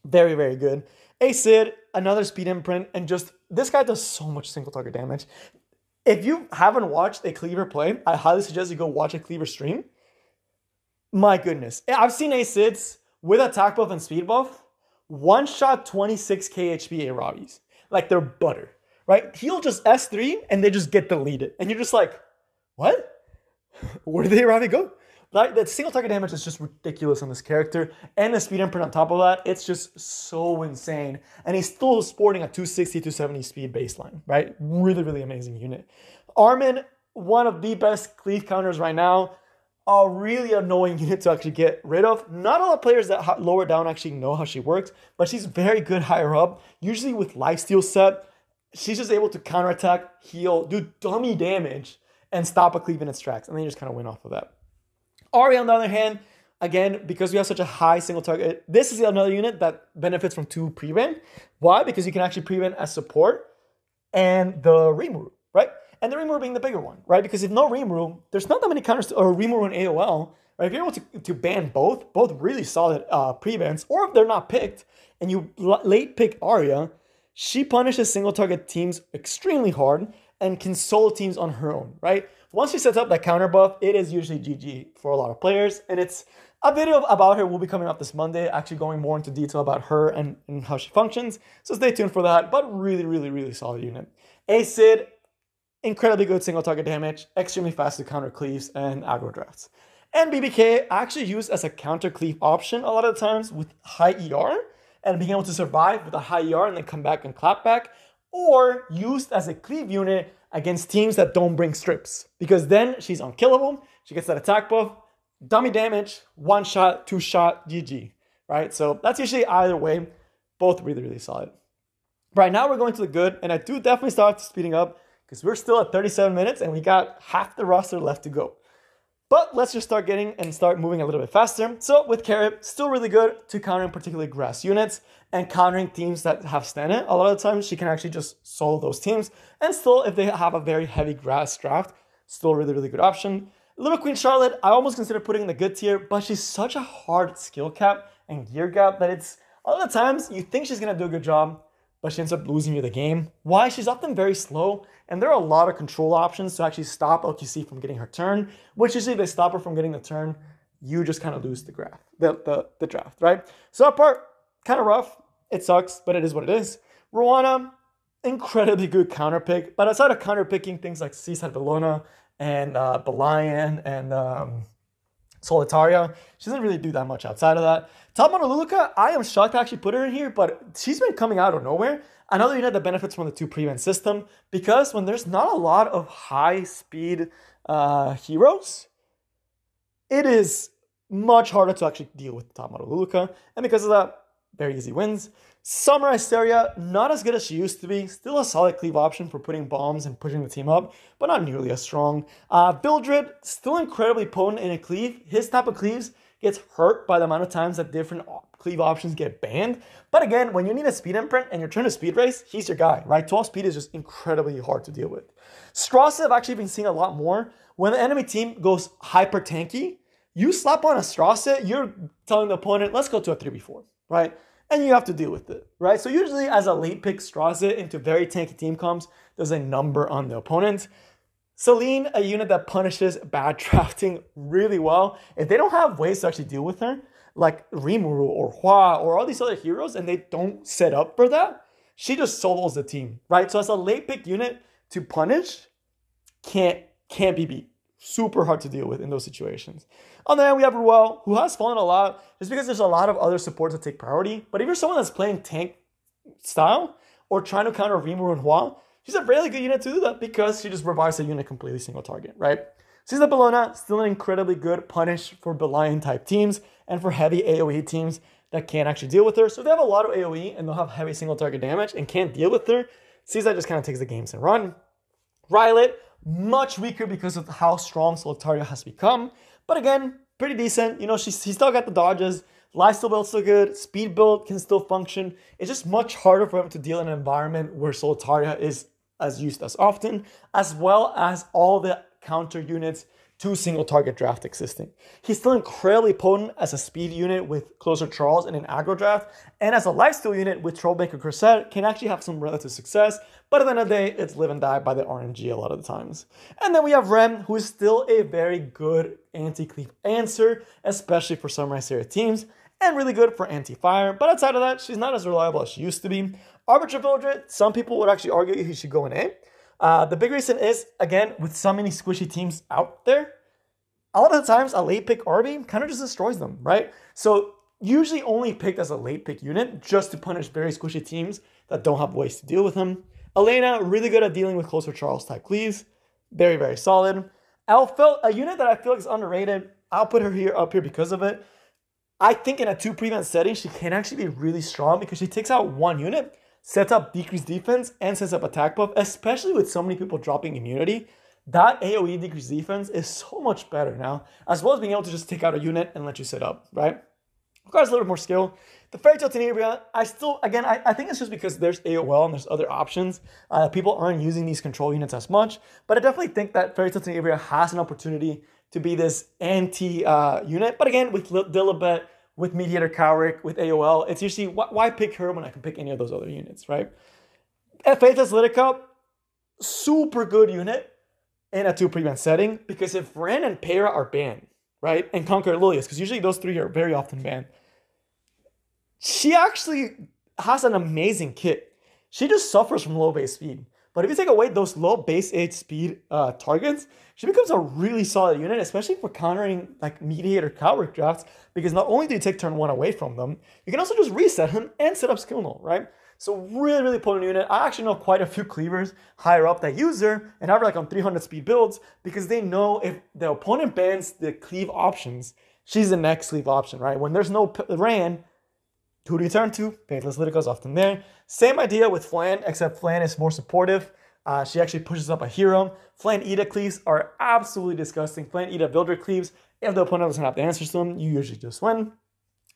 Very, very good. Sid, another speed imprint, and just, this guy does so much single target damage. If you haven't watched a cleaver play, I highly suggest you go watch a cleaver stream. My goodness. I've seen Sids with attack buff and speed buff, one-shot 26k HP Aravis. Like, they're butter, right? He'll just S3, and they just get deleted. And you're just like, what? Where did the Aravi go? Like, the single target damage is just ridiculous on this character, and the speed imprint on top of that, it's just so insane. And he's still sporting a 260, 270 speed baseline, right? Really, really amazing unit. Armin, one of the best cleave counters right now, a really annoying unit to actually get rid of. Not all the players that lower down actually know how she works, but she's very good higher up, usually with lifesteal set. She's just able to counterattack, heal, do dummy damage, and stop a cleave in its tracks, and then you just kind of win off of that. Ari, on the other hand, again, because we have such a high single target, this is another unit that benefits from 2 prevent. Why? Because you can actually prevent as support and the Rimuru, right? And the Rimuru being the bigger one, right? Because if no Rimuru, there's not that many counters or Rimuru and AOL, right? If you're able to ban both really solid prevents, or if they're not picked and you late pick Arya, she punishes single target teams extremely hard and can solo teams on her own, right? Once she sets up that counter buff, it is usually GG for a lot of players. And it's a video about her will be coming up this Monday, actually going more into detail about her and how she functions. So stay tuned for that, but really, really, really solid unit. Sid, incredibly good single target damage, extremely fast to counter cleaves and aggro drafts. And BBK actually used as a counter cleave option a lot of the times with high ER and being able to survive with a high ER and then come back and clap back, or used as a cleave unit against teams that don't bring strips, because then she's unkillable, she gets that attack buff, dummy damage, 1-shot, 2-shot, GG, right? So that's usually either way, both really, really solid. Right now we're going to the good, and I do definitely start speeding up because we're still at 37 minutes and we got half the roster left to go. But let's just start moving a little bit faster. So with Carrot, still really good to countering particularly grass units and countering teams that have Stannon. A lot of the times she can actually just solo those teams. And still, if they have a very heavy grass draft, still a really, really good option. Little Queen Charlotte, I almost consider putting in the good tier, but she's such a hard skill cap and gear gap that it's, a lot of the times you think she's going to do a good job, but she ends up losing you the game. Why? She's often very slow, and there are a lot of control options to actually stop LQC from getting her turn, which usually if they stop her from getting the turn, you just kind of lose the draft, right? So that part, kind of rough. It sucks, but it is what it is. Rowana, incredibly good counter pick, but outside of counter picking things like Seaside Bellona and Belian and Solitaria, she doesn't really do that much outside of that. Top model Luluka, I am shocked to actually put her in here, but she's been coming out of nowhere. Another unit that benefits from the 2 prevent system, because when there's not a lot of high speed heroes, it is much harder to actually deal with top model Luluka, and because of that, very easy wins. Summer Hysteria, not as good as she used to be, still a solid cleave option for putting bombs and pushing the team up, but not nearly as strong. Vildred, still incredibly potent in a cleave. His type of cleaves gets hurt by the amount of times that different cleave options get banned. But again, when you need a speed imprint and you're trying to speed race, he's your guy, right? 12 speed is just incredibly hard to deal with. Strauss have actually been seeing a lot more when the enemy team goes hyper tanky, you slap on a Strawset, you're telling the opponent, let's go to a 3v4, right? And you have to deal with it, right? So usually as a late pick Strawset into very tanky team comps, there's a number on the opponent. Celine, a unit that punishes bad drafting really well. If they don't have ways to actually deal with her, like Rimuru or Hua or all these other heroes, and they don't set up for that, she just solos the team, right? So as a late pick unit to punish, can't be beat. Super hard to deal with in those situations. On the other hand, we have Ruel, who has fallen a lot just because there's a lot of other supports that take priority. But if you're someone that's playing tank style or trying to counter Rimuru and Hua, she's a really good unit to do that because she just revives a unit completely single target, right? Caesar Bellona, still an incredibly good punish for Belian type teams and for heavy AoE teams that can't actually deal with her. So if they have a lot of AoE and they'll have heavy single target damage and can't deal with her, Caesar just kind of takes the games and run. Rylet, much weaker because of how strong Solitaria has become. But again, pretty decent. You know, he's still got the dodges. Lifesteal build's still good. Speed build can still function. It's just much harder for him to deal in an environment where Solitaria is as used as often, as well as all the counter units to single target draft existing. He's still incredibly potent as a speed unit with Closer Charles in an aggro draft, and as a lifesteal unit with Troublemaker Corset can actually have some relative success, but at the end of the day, it's live and die by the RNG a lot of the times. And then we have Rem, who is still a very good anti-cleave answer, especially for Samurai Series teams, and really good for anti-fire, but outside of that, she's not as reliable as she used to be. Arbiter Vildred, some people would actually argue he should go in A. The big reason is, again, with so many squishy teams out there, a lot of the times a late pick RB kind of just destroys them, right? So usually only picked as a late pick unit just to punish very squishy teams that don't have ways to deal with him. Elena, really good at dealing with Closer Charles type cleaves. Very, very solid. Elfelt, a unit that I feel like is underrated. I'll put her up here because of it. I think in a 2 prevent setting, she can actually be really strong because she takes out one unit, sets up decreased defense, and sets up attack buff, especially with so many people dropping immunity. That AoE decreased defense is so much better now, as well as being able to just take out a unit and let you set up, right? Requires a little bit more skill. The Fairy Tail Tenebria, I think it's just because there's AOL and there's other options. People aren't using these control units as much, but I definitely think that Fairy Tail Tenebria has an opportunity to be this anti-unit. But again, with Dilibet, with Mediator Cowrick, with AOL, it's usually, why pick her when I can pick any of those other units, right? Faithless Litica, super good unit in a 2 prevent setting, because if Ren and Pera are banned, right, and Conquer Lilius, because usually those 3 are very often banned, she actually has an amazing kit. She just suffers from low base speed. But if you take away those low base age speed targets, she becomes a really solid unit, especially for countering like Mediator Cowrick drafts, because not only do you take turn 1 away from them, you can also just reset him and set up skill null, right? So really, really potent unit. I actually know quite a few cleavers higher up that use her and have her like on 300 speed builds, because they know if the opponent bans the cleave options, she's the next cleave option, right? When there's no Ran, who do you turn to? Faithless Litica is often there. Same idea with Flan, except Flan is more supportive. She actually pushes up a hero. Flan Ida cleaves are absolutely disgusting. Flan Ida Builder cleaves, if the opponent doesn't have the answers to them, you usually just win.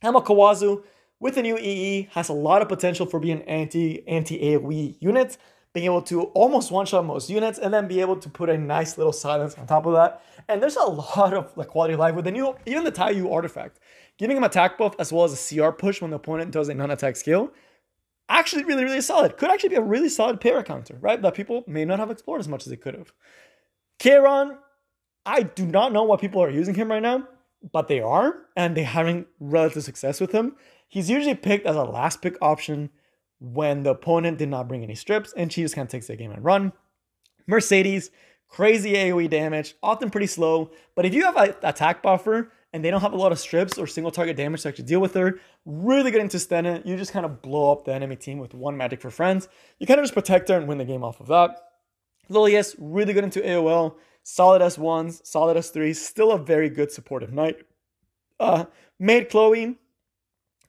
Hama Kawazu, with the new EE, has a lot of potential for being an anti-AoE unit, being able to almost one-shot most units, and then be able to put a nice little silence on top of that. And there's a lot of like quality of life with the new, even the Taiyu artifact. Giving him attack buff as well as a CR push when the opponent does a non-attack skill, actually really, really solid. Could actually be a really solid para counter, right? That people may not have explored as much as they could have. Kairon, I do not know why people are using him right now, but they are, and they're having relative success with him. He's usually picked as a last pick option when the opponent did not bring any strips, and she just kind of takes the game and run. Mercedes, crazy AoE damage, often pretty slow, but if you have an attack buffer and they don't have a lot of strips or single target damage to actually deal with her, really good into Stena. You just kind of blow up the enemy team with 1 magic for friends. You kind of just protect her and win the game off of that. Lilius, really good into AOL, solid S1s, solid S3s, still a very good supportive knight. Maid Chloe,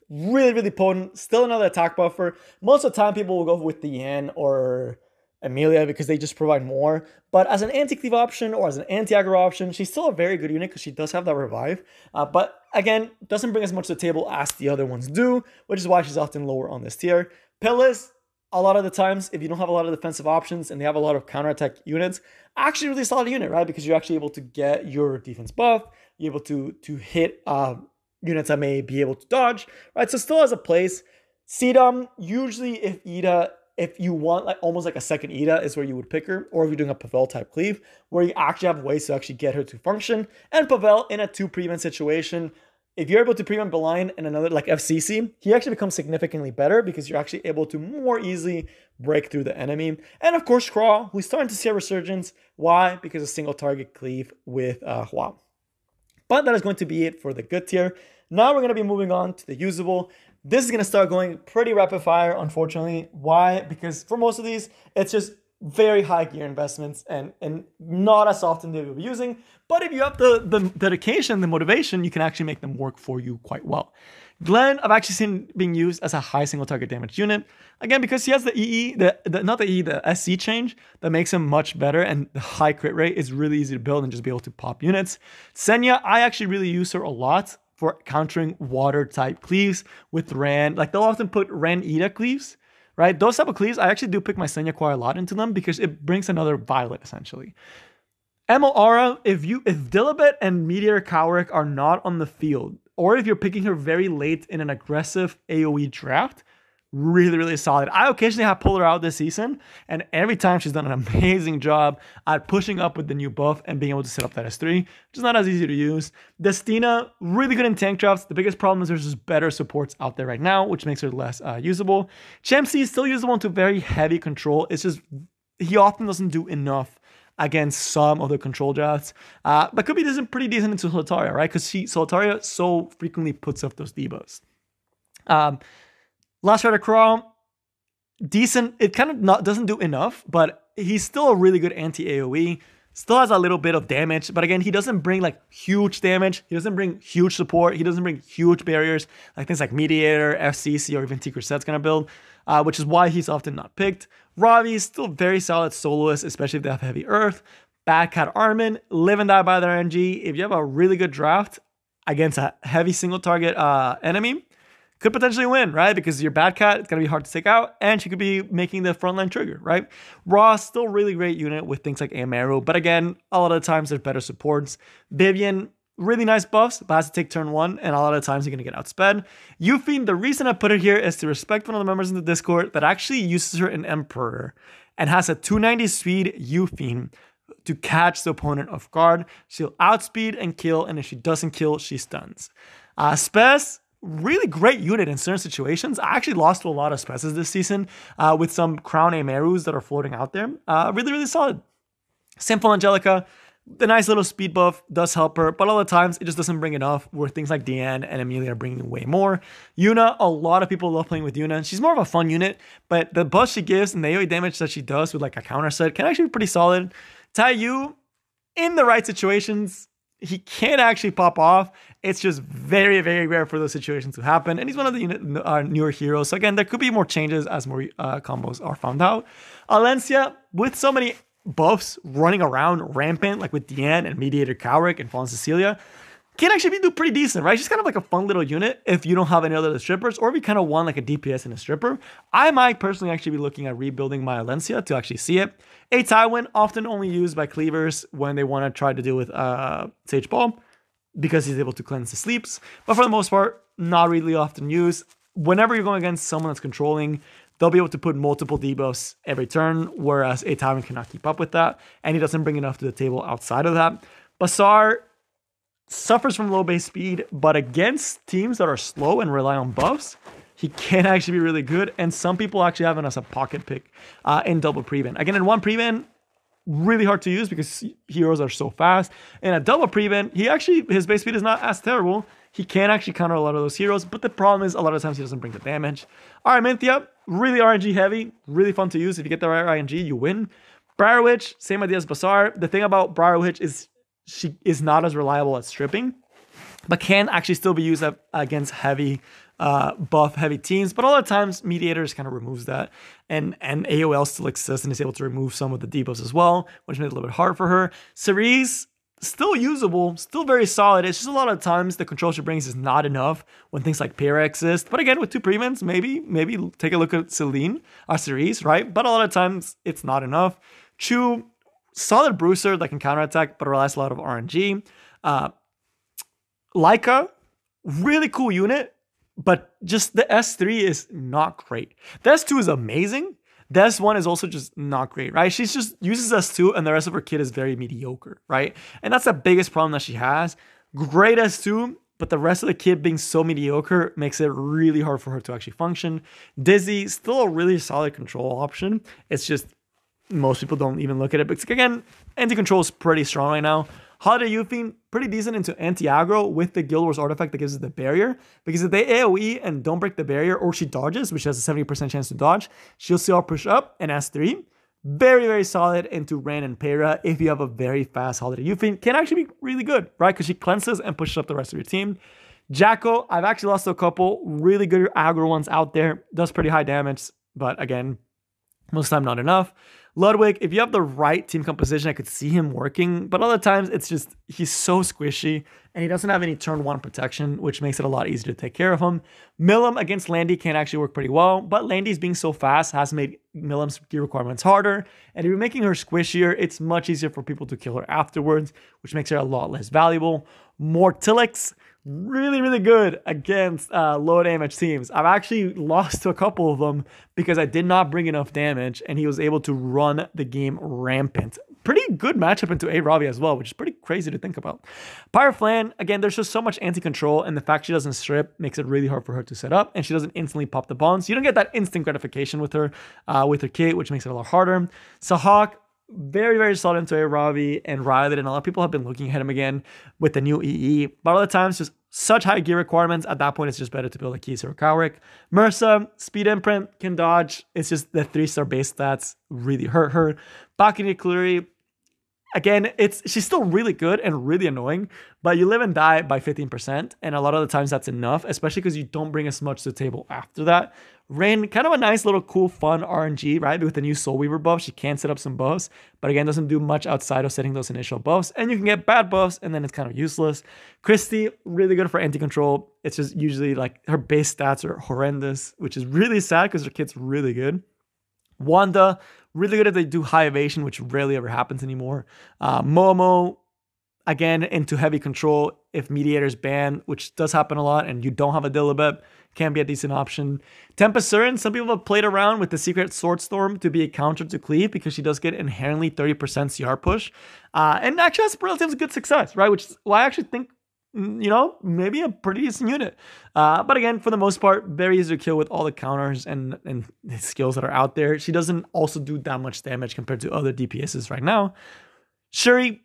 really, really potent, still another attack buffer. Most of the time people will go with the Yan or Amelia because they just provide more. But as an anti-cleave option or as an anti-aggro option, she's still a very good unit because she does have that revive. But again, doesn't bring as much to the table as the other ones do, which is why she's often lower on this tier. Pillis, a lot of the times, if you don't have a lot of defensive options and they have a lot of counterattack units, actually really solid unit, right? Because you're actually able to get your defense buff, you're able to hit units that may be able to dodge, right? So still has a place. Sidam, usually if you want like almost like a second Ida is where you would pick her, or if you're doing a Pavel type cleave, where you actually have ways to actually get her to function. And Pavel in a 2 prevent situation, if you're able to prevent Beline and another like FCC, he actually becomes significantly better because you're actually able to more easily break through the enemy. And of course, Craw, who's starting to see a resurgence. Why? Because of single target cleave with Hua. But that is going to be it for the good tier. Now we're going to be moving on to the usable. This is going to start going pretty rapid fire, unfortunately. Why? Because for most of these, it's just very high gear investments and not as often they will be using. But if you have the dedication, the motivation, you can actually make them work for you quite well. Glenn, I've actually seen being used as a high single target damage unit. Again, because he has the EE, the SC change that makes him much better, and the high crit rate is really easy to build and just be able to pop units. Senya, I actually really use her a lot for countering water type cleaves with Ran. Like they'll often put Ran Ida cleaves, right? Those type of cleaves, I actually do pick my Senya quite a lot into them because it brings another Violet essentially. Aura, if Dilibet and Meteor Cowrick are not on the field, or if you're picking her very late in an aggressive AoE draft, really, really solid. I occasionally have pulled her out this season, and every time she's done an amazing job at pushing up with the new buff and being able to set up that S3, which is not as easy to use. Destina, really good in tank drafts. The biggest problem is there's just better supports out there right now, which makes her less usable. Champsy is still usable into very heavy control. It's just, he often doesn't do enough against some of the control drafts. But could be pretty decent into Solitaria, right? Because Solitaria so frequently puts up those debuffs. Last Rider Crawl, decent. It kind of doesn't do enough, but he's still a really good anti-AoE. Still has a little bit of damage, but again, he doesn't bring like huge damage. He doesn't bring huge support. He doesn't bring huge barriers, like things like Mediator, FCC, or even Tigre Set's gonna build, which is why he's often not picked. Ravi is still very solid soloist, especially if they have heavy earth. Bad Cat Armin, live and die by their RNG. If you have a really good draft against a heavy single target enemy, could potentially win, right? Because your Bad Cat, it's going to be hard to take out, and she could be making the frontline trigger, right? Raw, still really great unit with things like Amaru, but again, a lot of the times there's better supports. Vivian, really nice buffs, but has to take turn 1, and a lot of times you're going to get outsped. Euphine, the reason I put it here is to respect one of the members in the Discord that actually uses her in Emperor and has a 290 speed Euphine to catch the opponent off guard. She'll outspeed and kill, and if she doesn't kill, she stuns. Spez, really great unit in certain situations. I actually lost to a lot of Spezes this season with some Crown Amerus that are floating out there. Really, really solid. Simple Angelica, the nice little speed buff does help her, but a lot of times it just doesn't bring enough, where things like Deanne and Amelia are bringing way more. Yuna, a lot of people love playing with Yuna. She's more of a fun unit, but the buff she gives and the AoE damage that she does with like a counter set can actually be pretty solid. Taiyu, in the right situations, he can actually pop off. It's just very, very rare for those situations to happen. And he's one of the newer heroes. So again, there could be more changes as more combos are found out. Alencia, with so many buffs running around rampant, like with Deanne and Mediator Cowrick and Fallen Cecilia, can actually do pretty decent, right? She's kind of like a fun little unit if you don't have any other strippers, or if you kind of want like a DPS and a stripper. I might personally actually be looking at rebuilding my Alencia to actually see it. A Tywin, often only used by cleavers when they want to try to deal with Sage Ball, because he's able to cleanse the sleeps. But for the most part, not really often used. Whenever you're going against someone that's controlling, they'll be able to put multiple debuffs every turn, whereas A Tywin cannot keep up with that, and he doesn't bring enough to the table outside of that. Basar suffers from low base speed, but against teams that are slow and rely on buffs, he can actually be really good, and some people actually have him as a pocket pick in double prevent. Again, in one prevent, really hard to use because heroes are so fast. In a double prevent, his base speed is not as terrible. He can actually counter a lot of those heroes, but the problem is a lot of times he doesn't bring the damage. Minthia, really RNG heavy, really fun to use. If you get the right RNG, you win. Briar Witch, same idea as Basar. The thing about Briar Witch is she is not as reliable at stripping, but can actually still be used against heavy buff heavy teams. But a lot of times Mediators kind of removes that, and AOL still exists and is able to remove some of the debuffs as well, which made it a little bit hard for her. Cerise, still usable, still very solid. It's just a lot of times the control she brings is not enough when things like Pyrrha exist. But again, with 2 prevents, maybe take a look at Celine or Cerise, right? But a lot of times it's not enough. Chu, solid bruiser that can counterattack, but relies a lot of RNG. Leica, really cool unit, but just the S3 is not great. The S2 is amazing. The S1 is also just not great, right? She just uses S2 and the rest of her kit is very mediocre, right? And that's the biggest problem that she has. Great S2, but the rest of the kit being so mediocre makes it really hard for her to actually function. Dizzy, still a really solid control option. It's just most people don't even look at it. But again, anti-control is pretty strong right now. Holiday Youthing, pretty decent into anti-aggro with the Guild Wars artifact that gives us the barrier. Because if they AoE and don't break the barrier, or she dodges, which has a 70% chance to dodge, she'll still push up and S3. Very, very solid into Ran and Pyrrha if you have a very fast Holiday Youthing. Can actually be really good, right? Because she cleanses and pushes up the rest of your team. Jacko, I've actually lost a couple really good aggro ones out there. Does pretty high damage, but again, most of the time not enough. Ludwig, if you have the right team composition, I could see him working, but other times it's just, he's so squishy and he doesn't have any turn 1 protection, which makes it a lot easier to take care of him. Milim against Landy can actually work pretty well, but Landy's being so fast has made Milim's gear requirements harder, and if you're making her squishier, it's much easier for people to kill her afterwards, which makes her a lot less valuable. Mortilix, really, really good against low damage teams. I've actually lost to a couple of them because I did not bring enough damage and he was able to run the game rampant. Pretty good matchup into A Ravi as well, which is pretty crazy to think about. Pyroflan, again, there's just so much anti-control, and the fact she doesn't strip makes it really hard for her to set up, and she doesn't instantly pop the bombs. You don't get that instant gratification with her kit, which makes it a lot harder. Sahak, very, very solid into A Ravi and Riley, and a lot of people have been looking at him again with the new EE. But other times, just such high gear requirements. At that point, it's just better to build a Keys or a Cowrick. Mursa, speed imprint, can dodge. It's just the 3-star base stats really hurt her. Bakini Kluri, again, she's still really good and really annoying, but you live and die by 15%, and a lot of the times that's enough, especially because you don't bring as much to the table after that. Rain, kind of a nice little cool fun RNG, right? With the new Soul Weaver buff, she can set up some buffs, but again, doesn't do much outside of setting those initial buffs, and you can get bad buffs, and then it's kind of useless. Christy, really good for anti-control. It's just usually like her base stats are horrendous, which is really sad because her kit's really good. Wanda, really good if they do high evasion, which rarely ever happens anymore. Momo, again, into heavy control. If Mediator's banned, which does happen a lot, and you don't have a Dilibet, can be a decent option. Tempest Surin, some people have played around with the Secret Sword Storm to be a counter to Cleave because she does get inherently 30% CR push. And actually has relatively good success, right? Which is why I actually think, you know, maybe a pretty decent unit. But again, for the most part, very easy to kill with all the counters and skills that are out there. She doesn't also do that much damage compared to other DPSs right now. Shuri,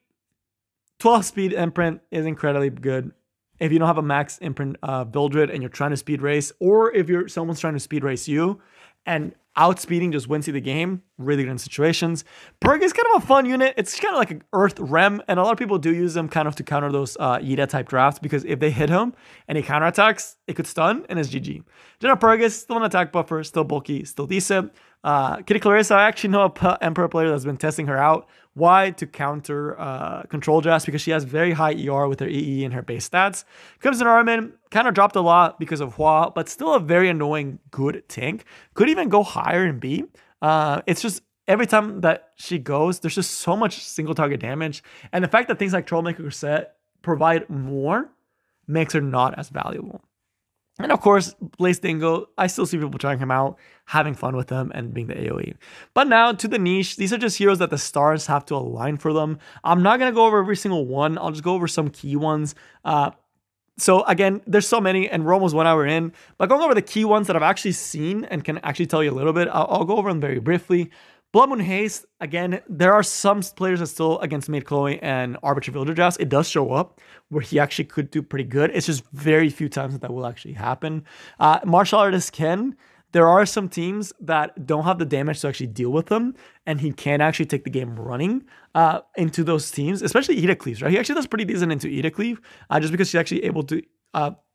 12 speed imprint is incredibly good. If you don't have a max imprint Vildred and you're trying to speed race, or if someone's trying to speed race you, and outspeeding just wins you the game, really good in situations. Perg is kind of a fun unit. It's kind of like an Earth Rem, and a lot of people do use them kind of to counter those Ida type drafts, because if they hit him and he counterattacks, it could stun, and it's GG. General Pergus, still an attack buffer, still bulky, still decent. Kitty Clarissa, I actually know a Emperor player that's been testing her out. Why? To counter control drafts, because she has very high ER with her EE and her base stats. Crimson Armin kind of dropped a lot because of Hua, but still a very annoying good tank. Could even go higher in B. It's just every time that she goes, there's just so much single target damage. And the fact that things like Trollmaker Set provide more makes her not as valuable. And of course, Blaze Dingo, I still see people trying him out, having fun with them, and being the AoE. But now to the niche, these are just heroes that the stars have to align for them. I'm not going to go over every single one. I'll just go over some key ones. So again, there's so many, and we're almost 1 hour in. But going over the key ones that I've actually seen and can actually tell you a little bit, I'll go over them very briefly. Blood Moon Haste, again, there are some players that still, against Maid Chloe and Arbiter Villager Drafts, it does show up where he actually could do pretty good. It's just very few times that will actually happen. Martial Artist Ken, there are some teams that don't have the damage to actually deal with them, and he can actually take the game running into those teams, especially Ida Cleaves, right? He actually does pretty decent into Ida Cleave, just because he's actually able to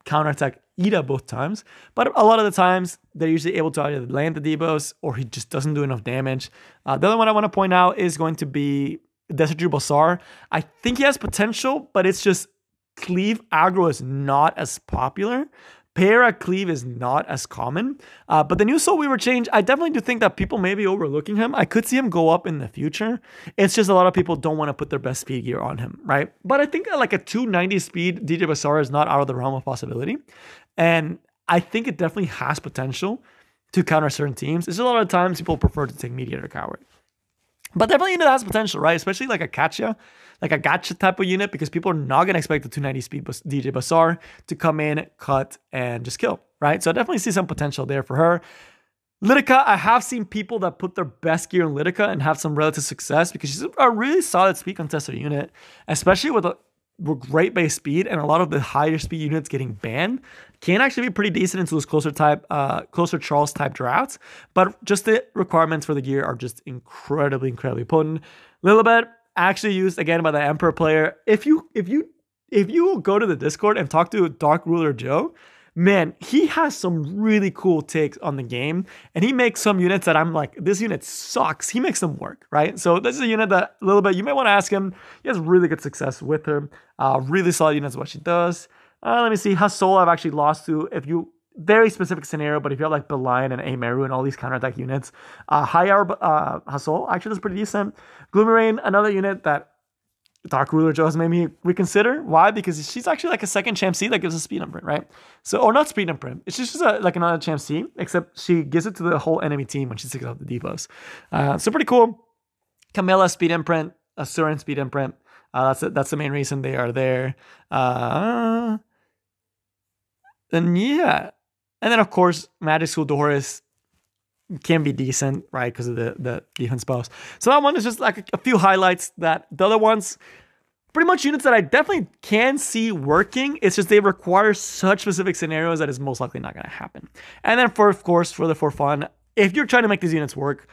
counterattack Ida both times. But a lot of the times, they're usually able to either land the debos or he just doesn't do enough damage. The other one I want to point out is going to be Destitute Basar. I think he has potential, but it's just cleave aggro is not as popular. Pair at cleave is not as common. But the new Soul Weaver change, I definitely do think that people may be overlooking him. I could see him go up in the future. It's just a lot of people don't want to put their best speed gear on him, right? But I think like a 290 speed DJ Basara is not out of the realm of possibility. And I think it definitely has potential to counter certain teams. It's just a lot of times people prefer to take Mediator Coward. But definitely unit has potential, right? Especially like a Katya, like a gacha type of unit, because people are not going to expect the 290 speed DJ Basar to come in, cut, and just kill, right? So I definitely see some potential there for her. Lidica, I have seen people that put their best gear in Lidica and have some relative success because she's a really solid speed contester unit, especially with great base speed and a lot of the higher speed units getting banned. Can actually be pretty decent into those closer Charles type drafts, but just the requirements for the gear are just incredibly potent. Lilibet, actually used again by the Emperor player. If you go to the Discord and talk to Dark Ruler Joe, man, he has some really cool takes on the game, and he makes some units that I'm like, this unit sucks. He makes them work, right? So this is a unit that a little bit you might want to ask him. He has really good success with her. Really solid units what she does. Let me see. Hasol I've actually lost to, if you, very specific scenario, but if you have like Belian and Ameru and all these counterattack units, High Hasol actually is pretty decent. Gloomy Rain, another unit that Dark Ruler Joe has made me reconsider. Why? Because she's actually like a second champ C that gives a speed imprint, right? So, or not speed imprint. It's just like another champ C, except she gives it to the whole enemy team when she takes out the debuffs. So pretty cool. Camilla speed imprint, Asuran speed imprint. That's the main reason they are there. Then yeah. And then of course, Magic School Doris can be decent, right? Because of the defense buffs. So that one is just like a few highlights. That the other ones, pretty much units that I definitely can see working. It's just they require such specific scenarios that is most likely not going to happen. And then of course, for fun, if you're trying to make these units work,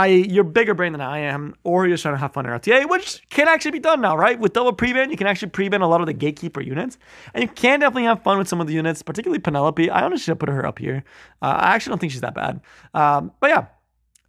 you're bigger brain than I am, or you're just trying to have fun in RTA, which can actually be done now, right? With double prevent, you can actually prevent a lot of the gatekeeper units, and you can definitely have fun with some of the units, particularly Penelope. I honestly should put her up here. I actually don't think she's that bad. But yeah,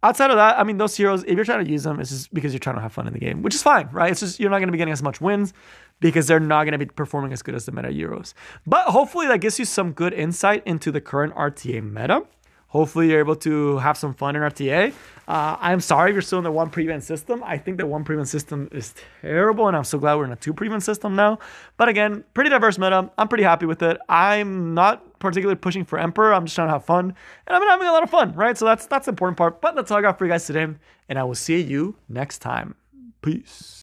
outside of that, I mean, those heroes, if you're trying to use them, it's just because you're trying to have fun in the game, which is fine, right? It's just you're not going to be getting as much wins because they're not going to be performing as good as the meta heroes. But hopefully that gives you some good insight into the current RTA meta. Hopefully you're able to have some fun in RTA. I'm sorry if you're still in the one prevent system. I think the one prevent system is terrible, and I'm so glad we're in a two prevent system now. But again, pretty diverse meta. I'm pretty happy with it. I'm not particularly pushing for Emperor. I'm just trying to have fun, and I've been having a lot of fun, right? So that's the important part. But that's all I got for you guys today, and I will see you next time. Peace.